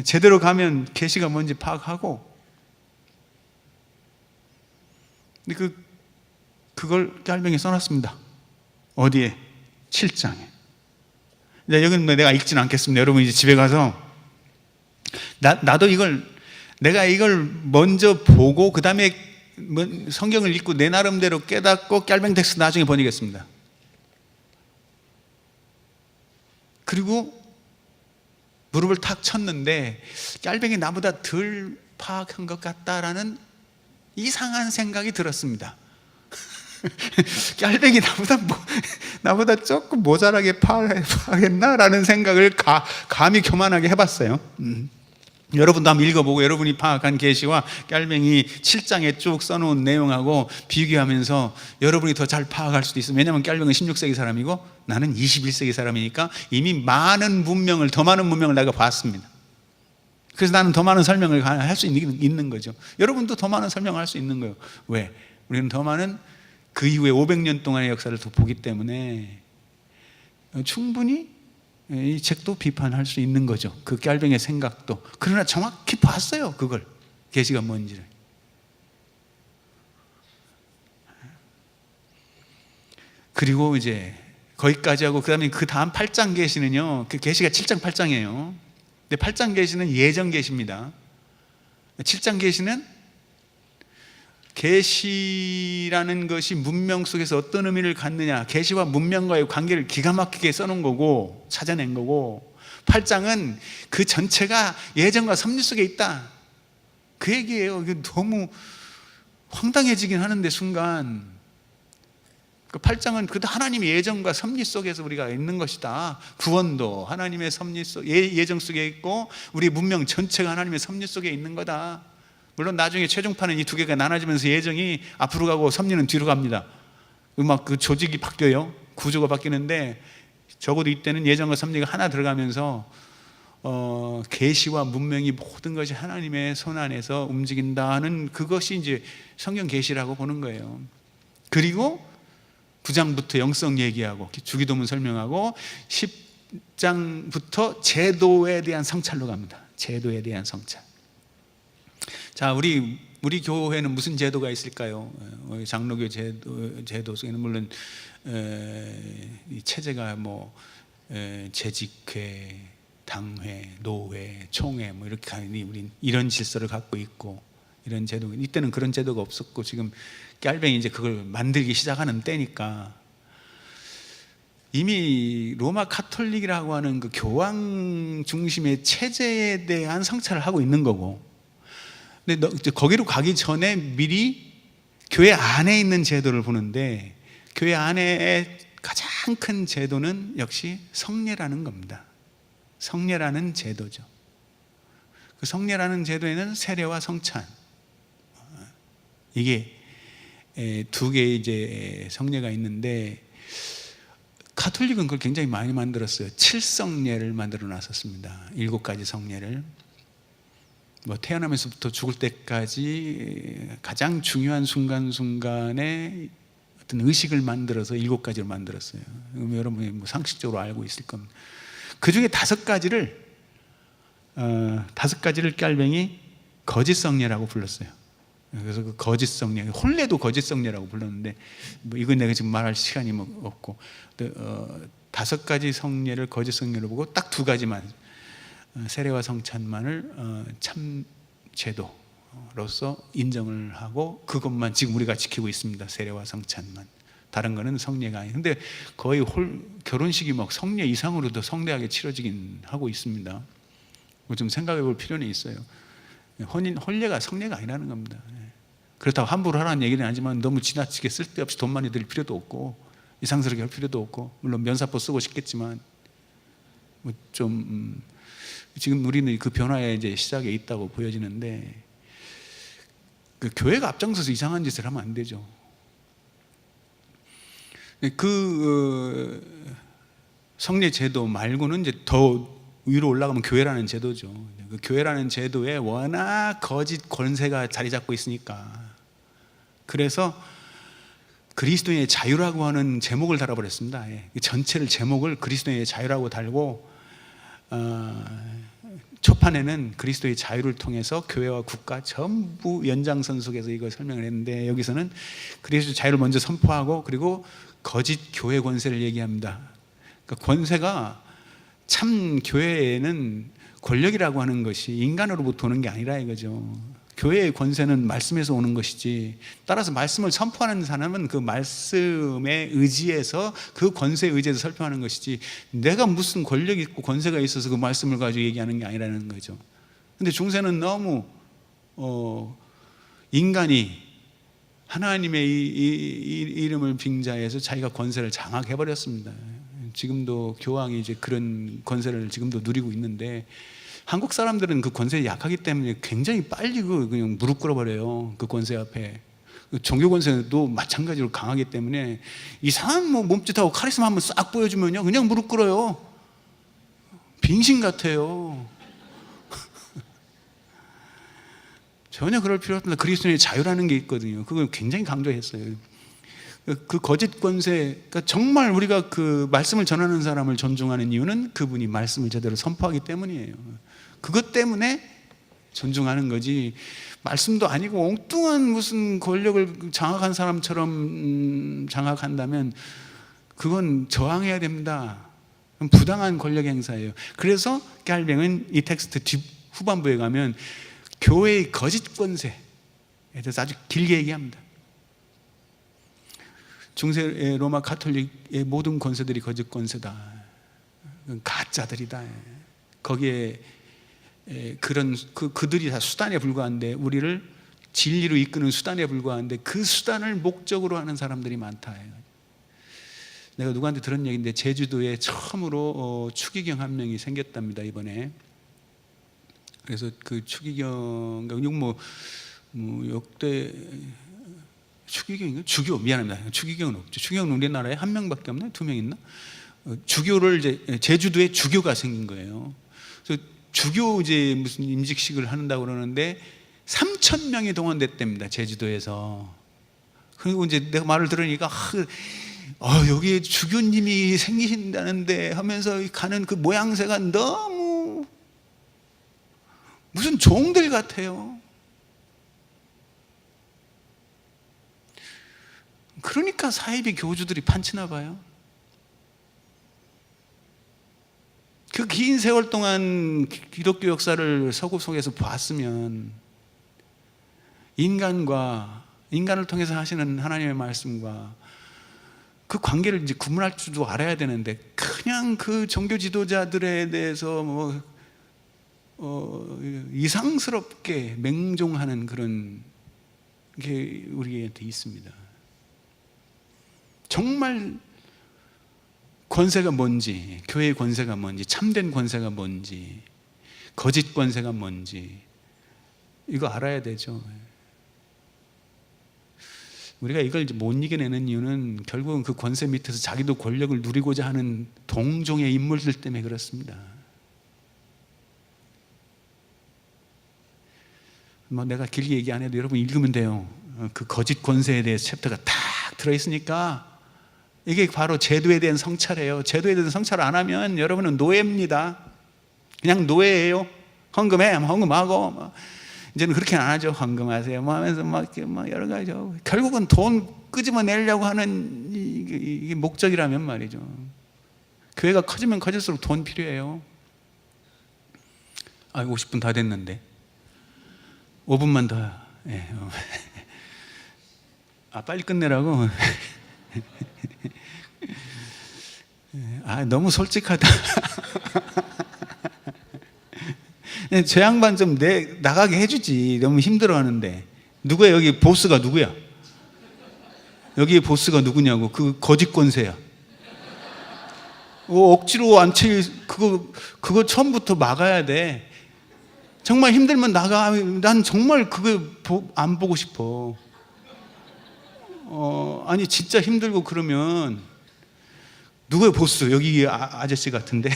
제대로 가면 계시가 뭔지 파악하고. 근데 그걸 깔병에 써놨습니다. 어디에? 7장에. 여기는 내가 읽지는 않겠습니다. 여러분 이제 집에 가서 나도 내가 이걸 먼저 보고 그 다음에 성경을 읽고 내 나름대로 깨닫고 깔병 텍스트 나중에 번역했습니다. 그리고 무릎을 탁 쳤는데 깔병이 나보다 덜 파악한 것 같다라는 이상한 생각이 들었습니다. 깔병이 나보다 조금 모자라게 파악했나라는 생각을 감히 교만하게 해봤어요. 여러분도 한번 읽어보고 여러분이 파악한 계시와 깔병이 7장에 쭉 써놓은 내용하고 비교하면서 여러분이 더 잘 파악할 수도 있어요. 왜냐하면 깔병은 16세기 사람이고 나는 21세기 사람이니까 이미 더 많은 문명을 내가 봤습니다. 그래서 나는 더 많은 설명을 할 수 있는 거죠. 여러분도 더 많은 설명을 할 수 있는 거예요. 왜? 우리는 더 많은 그 이후에 500년 동안의 역사를 더 보기 때문에 충분히 이 책도 비판할 수 있는 거죠. 그 깔병의 생각도. 그러나 정확히 봤어요. 그걸 계시가 뭔지를. 그리고 이제 거기까지 하고 그다음에 그 다음 8장 계시는요. 그 계시가 7장 8장이에요. 근데 8장 계시는 예정 계시입니다. 7장 계시는 계시라는 것이 문명 속에서 어떤 의미를 갖느냐, 계시와 문명과의 관계를 기가 막히게 써놓은 거고 찾아낸 거고, 8장은 그 전체가 예정과 섭리 속에 있다, 그 얘기예요. 이게 너무 황당해지긴 하는데 순간 그 8장은 그 하나님의 예정과 섭리 속에서 우리가 있는 것이다. 구원도 하나님의 섭리 속, 예정 속에 있고 우리 문명 전체가 하나님의 섭리 속에 있는 거다. 물론 나중에 최종판은 이 두 개가 나눠지면서 예정이 앞으로 가고 섭리는 뒤로 갑니다. 막 그 조직이 바뀌어요. 구조가 바뀌는데 적어도 이때는 예정과 섭리가 하나 들어가면서 계시와 문명이 모든 것이 하나님의 손 안에서 움직인다는 그것이 이제 성경 계시라고 보는 거예요. 그리고 9장부터 영성 얘기하고 주기도문 설명하고 10장부터 제도에 대한 성찰로 갑니다. 제도에 대한 성찰. 자, 우리 교회는 무슨 제도가 있을까요? 장로교 제도 속에는 물론 이 체제가 뭐 재직회, 당회, 노회, 총회 뭐 이렇게 가니 우린 이런 질서를 갖고 있고, 이런 제도, 이때는 그런 제도가 없었고 지금 깔뱅이 이제 그걸 만들기 시작하는 때니까 이미 로마 카톨릭이라고 하는 그 교황 중심의 체제에 대한 성찰을 하고 있는 거고, 근데 거기로 가기 전에 미리 교회 안에 있는 제도를 보는데, 교회 안에 가장 큰 제도는 역시 성례라는 겁니다. 성례라는 제도죠. 그 성례라는 제도에는 세례와 성찬, 이게 두 개의 이제 성례가 있는데, 카톨릭은 그걸 굉장히 많이 만들었어요. 7성례를 만들어 놨었습니다. 7가지 성례를. 뭐 태어나면서부터 죽을 때까지 가장 중요한 순간순간에 어떤 의식을 만들어서 7가지를 만들었어요. 여러분이 뭐 상식적으로 알고 있을 겁니다. 그 중에 5가지를 깔뱅이 거짓성례라고 불렀어요. 그래서 그 거짓성례, 혼례도 거짓성례라고 불렀는데 뭐 이건 내가 지금 말할 시간이 뭐 없고, 5가지 성례를 거짓성례로 보고 딱 2가지만, 세례와 성찬만을 참 제도로서 인정을 하고 그것만 지금 우리가 지키고 있습니다. 세례와 성찬만. 다른 거는 성례가 아니에요. 근데 거의 결혼식이 막 성례 이상으로도 성대하게 치러지긴 하고 있습니다. 좀 생각해 볼 필요는 있어요. 혼례가 성례가 아니라는 겁니다. 그렇다고 함부로 하라는 얘기는 아니지만 너무 지나치게 쓸데없이 돈 많이 들 필요도 없고 이상스럽게 할 필요도 없고, 물론 면사포 쓰고 싶겠지만 뭐 좀 지금 우리는 그 변화의 이제 시작에 있다고 보여지는데, 그 교회가 앞장서서 이상한 짓을 하면 안 되죠. 그 성례 제도 말고는 이제 더 위로 올라가면 교회라는 제도죠. 그 교회라는 제도에 워낙 거짓 권세가 자리 잡고 있으니까, 그래서 그리스도의 자유라고 하는 제목을 달아버렸습니다. 전체를 제목을 그리스도의 자유라고 달고, 초판에는 그리스도의 자유를 통해서 교회와 국가 전부 연장선 속에서 이걸 설명을 했는데, 여기서는 그리스도의 자유를 먼저 선포하고 그리고 거짓 교회 권세를 얘기합니다. 그러니까 권세가, 참 교회에는 권력이라고 하는 것이 인간으로부터 오는 게 아니라 이거죠. 교회의 권세는 말씀에서 오는 것이지, 따라서 말씀을 선포하는 사람은 그 말씀에 의지해서, 그 권세에 의지해서 설명하는 것이지, 내가 무슨 권력이 있고 권세가 있어서 그 말씀을 가지고 얘기하는 게 아니라는 거죠. 근데 중세는 너무 인간이 하나님의 이름을 빙자해서 자기가 권세를 장악해버렸습니다. 지금도 교황이 이제 그런 권세를 지금도 누리고 있는데, 한국 사람들은 그 권세에 약하기 때문에 굉장히 빨리 그냥 무릎 꿇어버려요. 그 권세 앞에. 종교 권세도 마찬가지로 강하기 때문에 이상한 뭐 몸짓하고 카리스마 한번 싹 보여주면요 그냥 무릎 꿇어요. 빙신 같아요. 전혀 그럴 필요 없습니다. 그리스도의 자유라는 게 있거든요. 그걸 굉장히 강조했어요. 그 거짓 권세, 그러니까 정말 우리가 그 말씀을 전하는 사람을 존중하는 이유는 그분이 말씀을 제대로 선포하기 때문이에요. 그것 때문에 존중하는 거지, 말씀도 아니고 엉뚱한 무슨 권력을 장악한 사람처럼 장악한다면 그건 저항해야 됩니다. 그건 부당한 권력 행사예요. 그래서 깔뱅은 이 텍스트 후반부에 가면 교회의 거짓 권세에 대해서 아주 길게 얘기합니다. 중세 로마 가톨릭의 모든 권세들이 거짓 권세다. 가짜들이다. 거기에 그런 그들이 다 수단에 불과한데, 우리를 진리로 이끄는 수단에 불과한데 그 수단을 목적으로 하는 사람들이 많다. 내가 누구한테 들은 얘기인데 제주도에 처음으로 추기경 한 명이 생겼답니다, 이번에. 그래서 그 추기경, 역대 추기경인가? 주교, 미안합니다. 추기경은 없죠. 추기경은 우리나라에 한 명밖에 없나요? 2명 있나? 주교를 이제 제주도에 주교가 생긴 거예요. 그래서 주교 이제 무슨 임직식을 한다고 그러는데 3,000명이 동원됐답니다, 제주도에서. 그리고 이제 내가 말을 들으니까 여기에 주교님이 생기신다는데 하면서 가는 그 모양새가 너무 무슨 종들 같아요. 그러니까 사이비 교주들이 판치나 봐요. 그 긴 세월 동안 기독교 역사를 서구 속에서 봤으면 인간을 통해서 하시는 하나님의 말씀과 그 관계를 이제 구분할 줄도 알아야 되는데, 그냥 그 종교 지도자들에 대해서 이상스럽게 맹종하는 그런 게 우리한테 있습니다. 정말 권세가 뭔지, 교회의 권세가 뭔지, 참된 권세가 뭔지, 거짓 권세가 뭔지 이거 알아야 되죠. 우리가 이걸 못 이겨내는 이유는 결국은 그 권세 밑에서 자기도 권력을 누리고자 하는 동종의 인물들 때문에 그렇습니다. 내가 길게 얘기 안 해도 여러분 읽으면 돼요. 그 거짓 권세에 대해서 챕터가 딱 들어있으니까. 이게 바로 제도에 대한 성찰이에요. 제도에 대한 성찰을 안 하면 여러분은 노예입니다. 그냥 노예예요. 헌금하고 이제는 그렇게는 안 하죠. 헌금하세요 하면서 여러 가지죠. 결국은 돈 끄집어내려고 하는 이게 목적이라면 말이죠. 교회가 커지면 커질수록 돈 필요해요. 50분 다 됐는데 5분만 더. 빨리 끝내라고. 너무 솔직하다. 저 양반 좀 나가게 해주지. 너무 힘들어하는데. 누구야? 여기 보스가 누구야? 여기 보스가 누구냐고. 그 거짓 권세야. 억지로 안 그거 처음부터 막아야 돼. 정말 힘들면 나가. 난 정말 그거 안 보고 싶어. 아니 진짜 힘들고 그러면 누구의 보스? 여기 아저씨 같은데.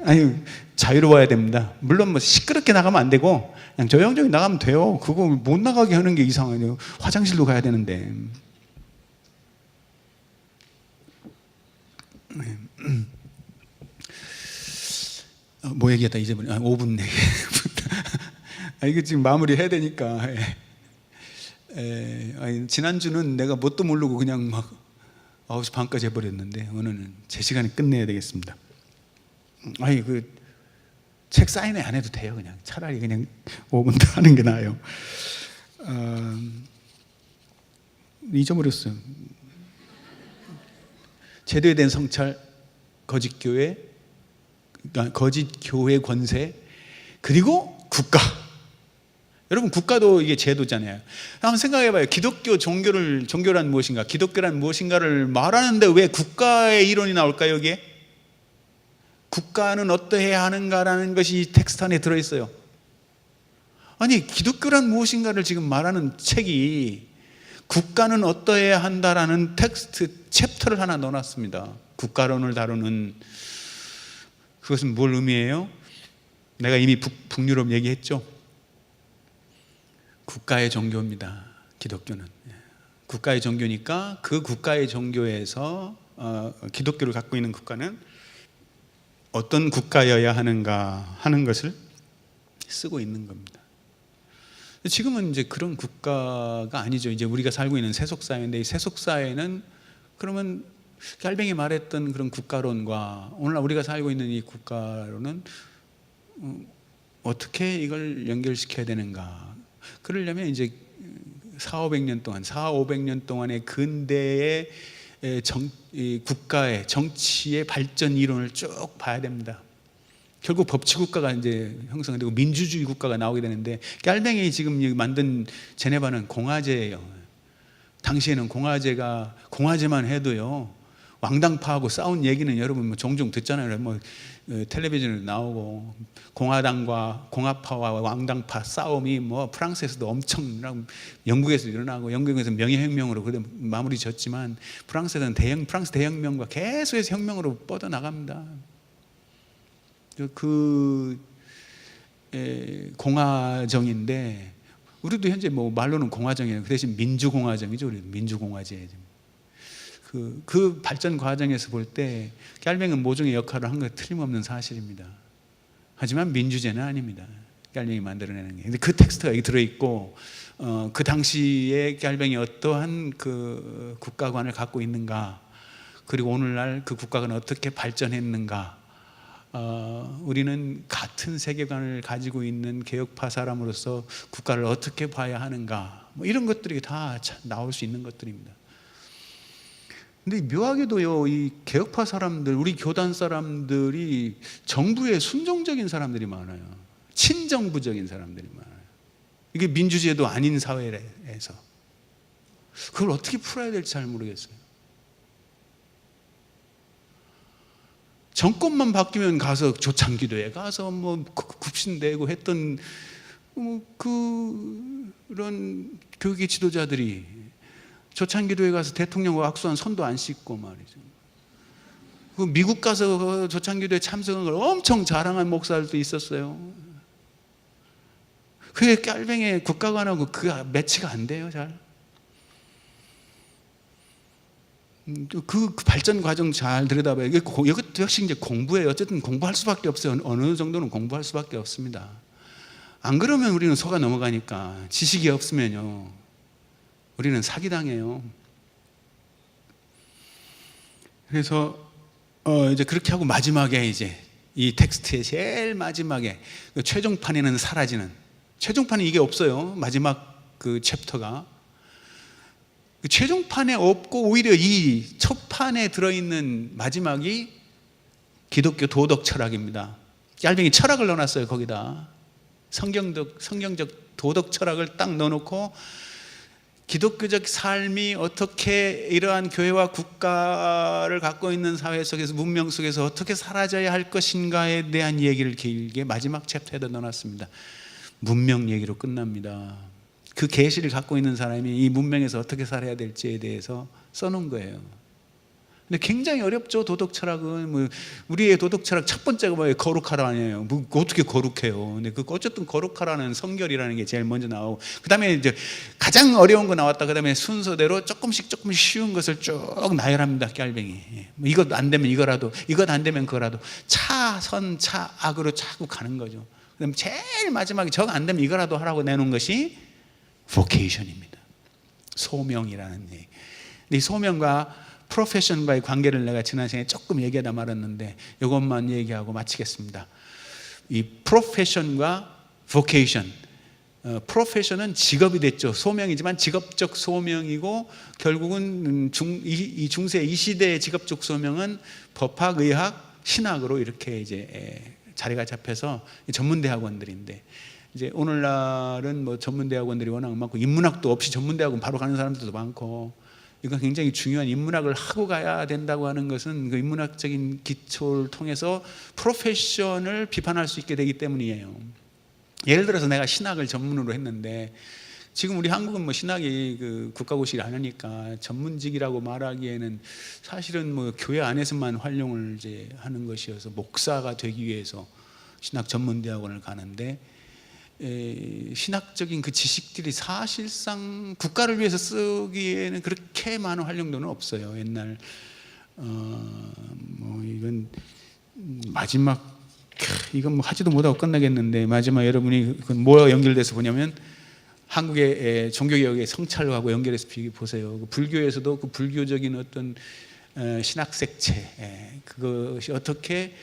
아니 자유로워야 됩니다. 물론 시끄럽게 나가면 안 되고 그냥 조용조용히 나가면 돼요. 그거 못 나가게 하는 게 이상하네요. 화장실도 가야 되는데. 뭐 얘기했다 잊어버려. 5분 얘기. 이거 지금 마무리 해야 되니까. 지난주는 내가 뭣도 모르고 그냥 막 9시 반까지 해버렸는데 오늘은 제 시간에 끝내야 되겠습니다. 책 사인회 안 해도 돼요. 그냥 차라리 그냥 5분 더 하는 게 나아요. 잊어버렸어요. 제도에 대한 성찰, 거짓 교회 권세, 그리고 국가. 여러분 국가도 이게 제도잖아요. 한번 생각해봐요. 기독교 종교란 무엇인가? 기독교란 무엇인가를 말하는데 왜 국가의 이론이 나올까요? 여기에 국가는 어떠해야 하는가라는 것이 텍스트 안에 들어있어요. 아니 기독교란 무엇인가를 지금 말하는 책이 국가는 어떠해야 한다라는 텍스트 챕터를 하나 넣어놨습니다. 국가론을 다루는. 그것은 뭘 의미해요? 내가 이미 북유럽 얘기했죠. 국가의 종교입니다. 기독교는 국가의 종교니까 그 국가의 종교에서 기독교를 갖고 있는 국가는 어떤 국가여야 하는가 하는 것을 쓰고 있는 겁니다. 지금은 이제 그런 국가가 아니죠. 이제 우리가 살고 있는 세속 사회인데, 이 세속 사회는 그러면 깔뱅이 말했던 그런 국가론과 오늘날 우리가 살고 있는 이 국가론은 어떻게 이걸 연결시켜야 되는가? 그러려면 이제 400~500년 동안, 400~500년 동안의 근대의 이 국가의 정치의 발전 이론을 쭉 봐야 됩니다. 결국 법치국가가 이제 형성되고 민주주의 국가가 나오게 되는데, 깔뱅이 지금 만든 제네바는 공화제예요. 당시에는 공화제만 해도요, 왕당파하고 싸운 얘기는 여러분 뭐 종종 듣잖아요. 뭐 텔레비전에 나오고 공화당과 공화파와 왕당파 싸움이 뭐 프랑스에서도 엄청, 영국에서 일어나고, 영국에서 명예혁명으로 그래 마무리 졌지만 프랑스에서는 프랑스 대혁명과 계속해서 혁명으로 뻗어 나갑니다. 공화정인데, 우리도 현재 뭐 말로는 공화정이에요. 그 대신 민주공화정이죠. 우리 민주공화제. 그 발전 과정에서 볼 때 깔뱅이는 모종의 역할을 한 건 틀림없는 사실입니다. 하지만 민주제는 아닙니다. 깔뱅이 만들어내는 게. 근데 그 텍스트가 여기 들어있고, 그 당시에 깔뱅이 어떠한 그 국가관을 갖고 있는가, 그리고 오늘날 그 국가관은 어떻게 발전했는가, 우리는 같은 세계관을 가지고 있는 개혁파 사람으로서 국가를 어떻게 봐야 하는가, 뭐 이런 것들이 다 나올 수 있는 것들입니다. 근데 묘하게도요, 이 개혁파 사람들, 우리 교단 사람들이 정부에 순종적인 사람들이 많아요. 친정부적인 사람들이 많아요. 이게 민주제도 아닌 사회에서 그걸 어떻게 풀어야 될지 잘 모르겠어요. 정권만 바뀌면 가서 조창기도에 가서 뭐 굽신대고 했던 그런 교육의 지도자들이 조창기도에 가서 대통령과 악수한 손도 안 씻고 말이죠. 그 미국 가서 조창기도에 참석한 걸 엄청 자랑한 목사들도 있었어요. 그게 깔뱅이의 국가관하고 그 매치가 안 돼요, 잘. 그 발전 과정 잘 들여다봐요. 이것도 역시 이제 공부예요. 어쨌든 공부할 수밖에 없어요. 어느 정도는 공부할 수밖에 없습니다. 안 그러면 우리는 속아 넘어가니까. 지식이 없으면요, 우리는 사기당해요. 그래서 이제 그렇게 하고 마지막에 이제 이 텍스트의 제일 마지막에 최종판에는 사라지는, 최종판에 이게 없어요. 마지막 그 챕터가 최종판에 없고 오히려 이 첫판에 들어있는 마지막이 기독교 도덕 철학입니다. 깔뱅이 철학을 넣어놨어요. 거기다 성경적 도덕 철학을 딱 넣어놓고, 기독교적 삶이 어떻게 이러한 교회와 국가를 갖고 있는 사회 속에서, 문명 속에서 어떻게 사라져야 할 것인가에 대한 얘기를 길게 마지막 챕터에다 넣어놨습니다. 문명 얘기로 끝납니다. 그 계시를 갖고 있는 사람이 이 문명에서 어떻게 살아야 될지에 대해서 써놓은 거예요. 근데 굉장히 어렵죠. 도덕 철학은 뭐 우리의 도덕 철학 첫 번째가 뭐예요? 거룩하라 아니에요. 뭐 어떻게 거룩해요? 근데 그 어쨌든 거룩하라는 성결이라는 게 제일 먼저 나오고, 그다음에 이제 가장 어려운 거 나왔다. 그다음에 순서대로 조금씩 쉬운 것을 쭉 나열합니다. 깔뱅이. 뭐 이것 안 되면 이거라도, 이것 안 되면 그거라도, 차선 차악으로 자꾸 가는 거죠. 그다음 제일 마지막에 저거 안 되면 이거라도 하라고 내놓은 것이 vocation입니다. 소명이라는 얘기. 이 소명과 프로페션과의 관계를 내가 지난 시간에 조금 얘기하다 말았는데, 이것만 얘기하고 마치겠습니다. 이 프로페션과 vocation, 프로페션은 직업이 됐죠. 소명이지만 직업적 소명이고, 결국은 이 중세 이 시대의 직업적 소명은 법학, 의학, 신학으로 이렇게 이제 자리가 잡혀서 전문대학원들인데, 이제 오늘날은 뭐 전문대학원들이 워낙 많고, 인문학도 없이 전문대학원 바로 가는 사람들도 많고, 이건 굉장히 중요한, 인문학을 하고 가야 된다고 하는 것은 그 인문학적인 기초를 통해서 프로페션을 비판할 수 있게 되기 때문이에요. 예를 들어서 내가 신학을 전문으로 했는데, 지금 우리 한국은 뭐 신학이 그 국가고시를 안 하니까 전문직이라고 말하기에는 사실은 뭐 교회 안에서만 활용을 이제 하는 것이어서, 목사가 되기 위해서 신학 전문대학원을 가는데, 신학적인 그 지식들이 사실상 국가를 위해서 쓰기에는 그렇게 많은 활용도는 없어요. 옛날 뭐 이건 마지막, 이건 뭐 하지도 못하고 끝나겠는데, 마지막 여러분이 뭐와 연결돼서 보냐면 한국의 종교개혁의 성찰하고 연결해서 보세요. 그 불교에서도 그 불교적인 어떤 신학색채, 그것이 어떻게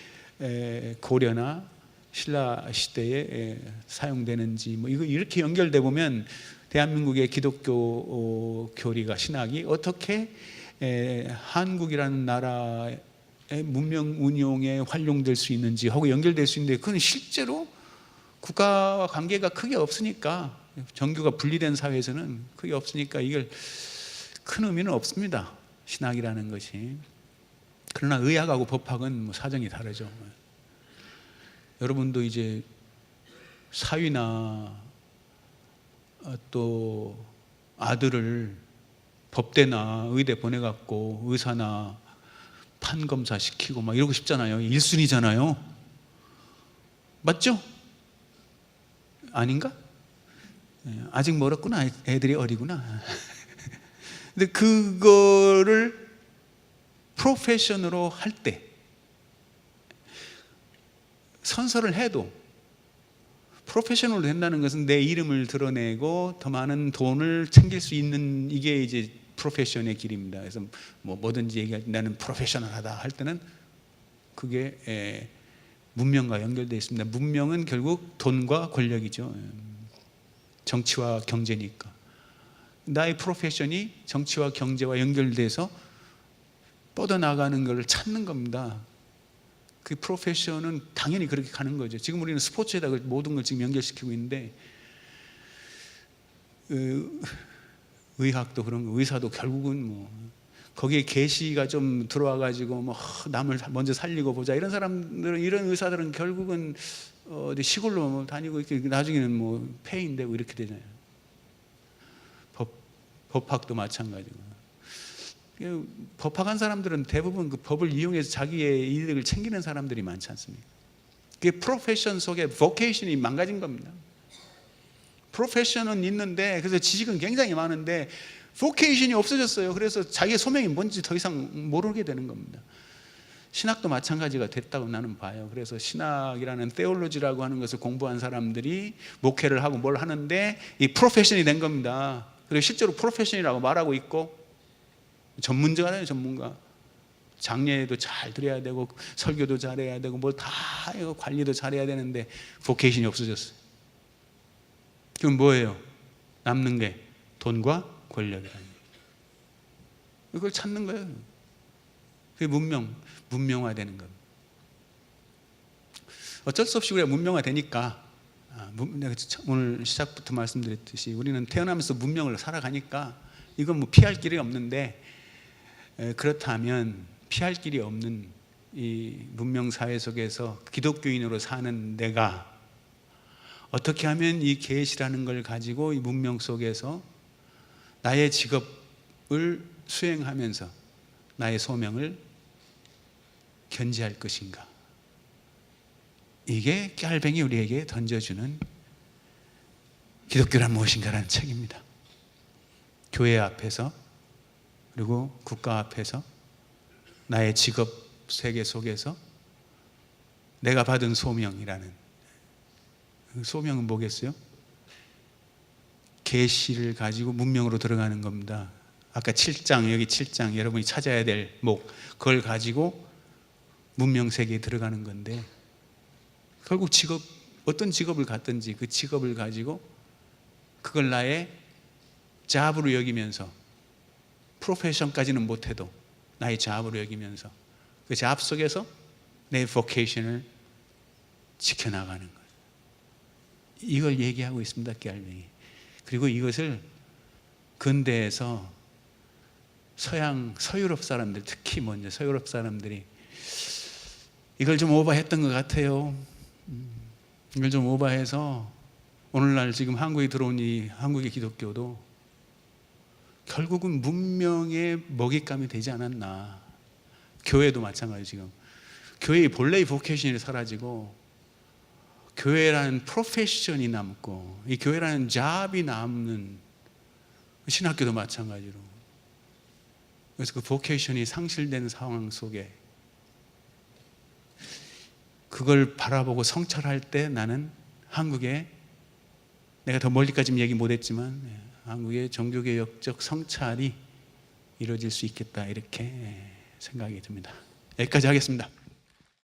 고려나 신라 시대에 사용되는지 뭐 이거 이렇게 연결돼 보면 대한민국의 기독교 교리가 신학이 어떻게 한국이라는 나라의 문명 운용에 활용될 수 있는지 하고 연결될 수 있는데, 그건 실제로 국가와 관계가 크게 없으니까, 정교가 분리된 사회에서는 크게 없으니까 이걸 큰 의미는 없습니다, 신학이라는 것이. 그러나 의학하고 법학은 뭐 사정이 다르죠. 여러분도 이제 사위나 또 아들을 법대나 의대 보내갖고 의사나 판검사 시키고 막 이러고 싶잖아요. 1순위잖아요. 맞죠? 아닌가? 아직 멀었구나. 애들이 어리구나. 근데 그거를 프로페셔널로 할 때, 선서를 해도 프로페셔널로 된다는 것은 내 이름을 드러내고 더 많은 돈을 챙길 수 있는, 이게 이제 프로페셔널의 길입니다. 그래서 뭐든지 얘기할 때 나는 프로페셔널하다 할 때는 그게 문명과 연결되어 있습니다. 문명은 결국 돈과 권력이죠. 정치와 경제니까. 나의 프로페셔널이 정치와 경제와 연결돼서 뻗어나가는 것을 찾는 겁니다. 그 프로페셔널은 당연히 그렇게 가는 거죠. 지금 우리는 스포츠에다 모든 걸 지금 연결시키고 있는데, 의학도 그런 거, 의사도 결국은 뭐 거기에 계시가 좀 들어와 가지고 뭐 남을 먼저 살리고 보자, 이런 사람들은, 이런 의사들은 결국은 어디 시골로 다니고 이렇게 나중에는 뭐 폐인 되고 이렇게 되잖아요. 법학도 마찬가지고. 법학한 사람들은 대부분 그 법을 이용해서 자기의 이득을 챙기는 사람들이 많지 않습니까? 그게 프로페션 속에 보케이션이 망가진 겁니다. 프로페션은 있는데, 그래서 지식은 굉장히 많은데 보케이션이 없어졌어요. 그래서 자기의 소명이 뭔지 더 이상 모르게 되는 겁니다. 신학도 마찬가지가 됐다고 나는 봐요. 그래서 신학이라는 테올로지라고 하는 것을 공부한 사람들이 목회를 하고 뭘 하는데 이 프로페션이 된 겁니다. 그리고 실제로 프로페션이라고 말하고 있고, 전문가잖아요, 전문가. 장례도 잘 드려야 되고 설교도 잘해야 되고 뭘 다 관리도 잘해야 되는데 보케이션이 없어졌어요. 그럼 뭐예요? 남는 게 돈과 권력이라는 거예요. 이걸 찾는 거예요. 그게 문명화되는 겁니다. 어쩔 수 없이 우리가 문명화되니까, 내가 오늘 시작부터 말씀드렸듯이 우리는 태어나면서 문명을 살아가니까 이건 뭐 피할 길이 없는데, 그렇다면 피할 길이 없는 이 문명 사회 속에서 기독교인으로 사는 내가 어떻게 하면 이 계시라는 걸 가지고 이 문명 속에서 나의 직업을 수행하면서 나의 소명을 견지할 것인가? 이게 깨알뱅이 우리에게 던져주는 기독교란 무엇인가라는 책입니다. 교회 앞에서 그리고 국가 앞에서 나의 직업 세계 속에서 내가 받은 소명이라는, 그 소명은 뭐겠어요? 계시를 가지고 문명으로 들어가는 겁니다. 아까 7장, 여기 7장 여러분이 찾아야 될 목, 그걸 가지고 문명 세계에 들어가는 건데, 결국 직업, 어떤 직업을 갖든지 그 직업을 가지고 그걸 나의 잡으로 여기면서, 프로페션까지는 못해도 나의 잡으로 여기면서 그 잡 속에서 내 보케이션을 지켜나가는 거예요. 이걸 얘기하고 있습니다, 깨알뱅이. 그리고 이것을 근대에서 서유럽 사람들, 특히 먼저 서유럽 사람들이 이걸 좀 오버했던 것 같아요. 이걸 좀 오버해서 오늘날 지금 한국에 들어온 이 한국의 기독교도 결국은 문명의 먹잇감이 되지 않았나. 교회도 마찬가지. 지금 교회의 본래의 보케이션이 사라지고 교회라는 프로페션이 남고 이 교회라는 잡이 남는, 신학교도 마찬가지로. 그래서 그 보케이션이 상실된 상황 속에 그걸 바라보고 성찰할 때 나는 한국에 내가 더 멀리까지는 얘기 못했지만 한국의 종교개혁적 성찰이 이루어질 수 있겠다 이렇게 생각이 듭니다. 여기까지 하겠습니다.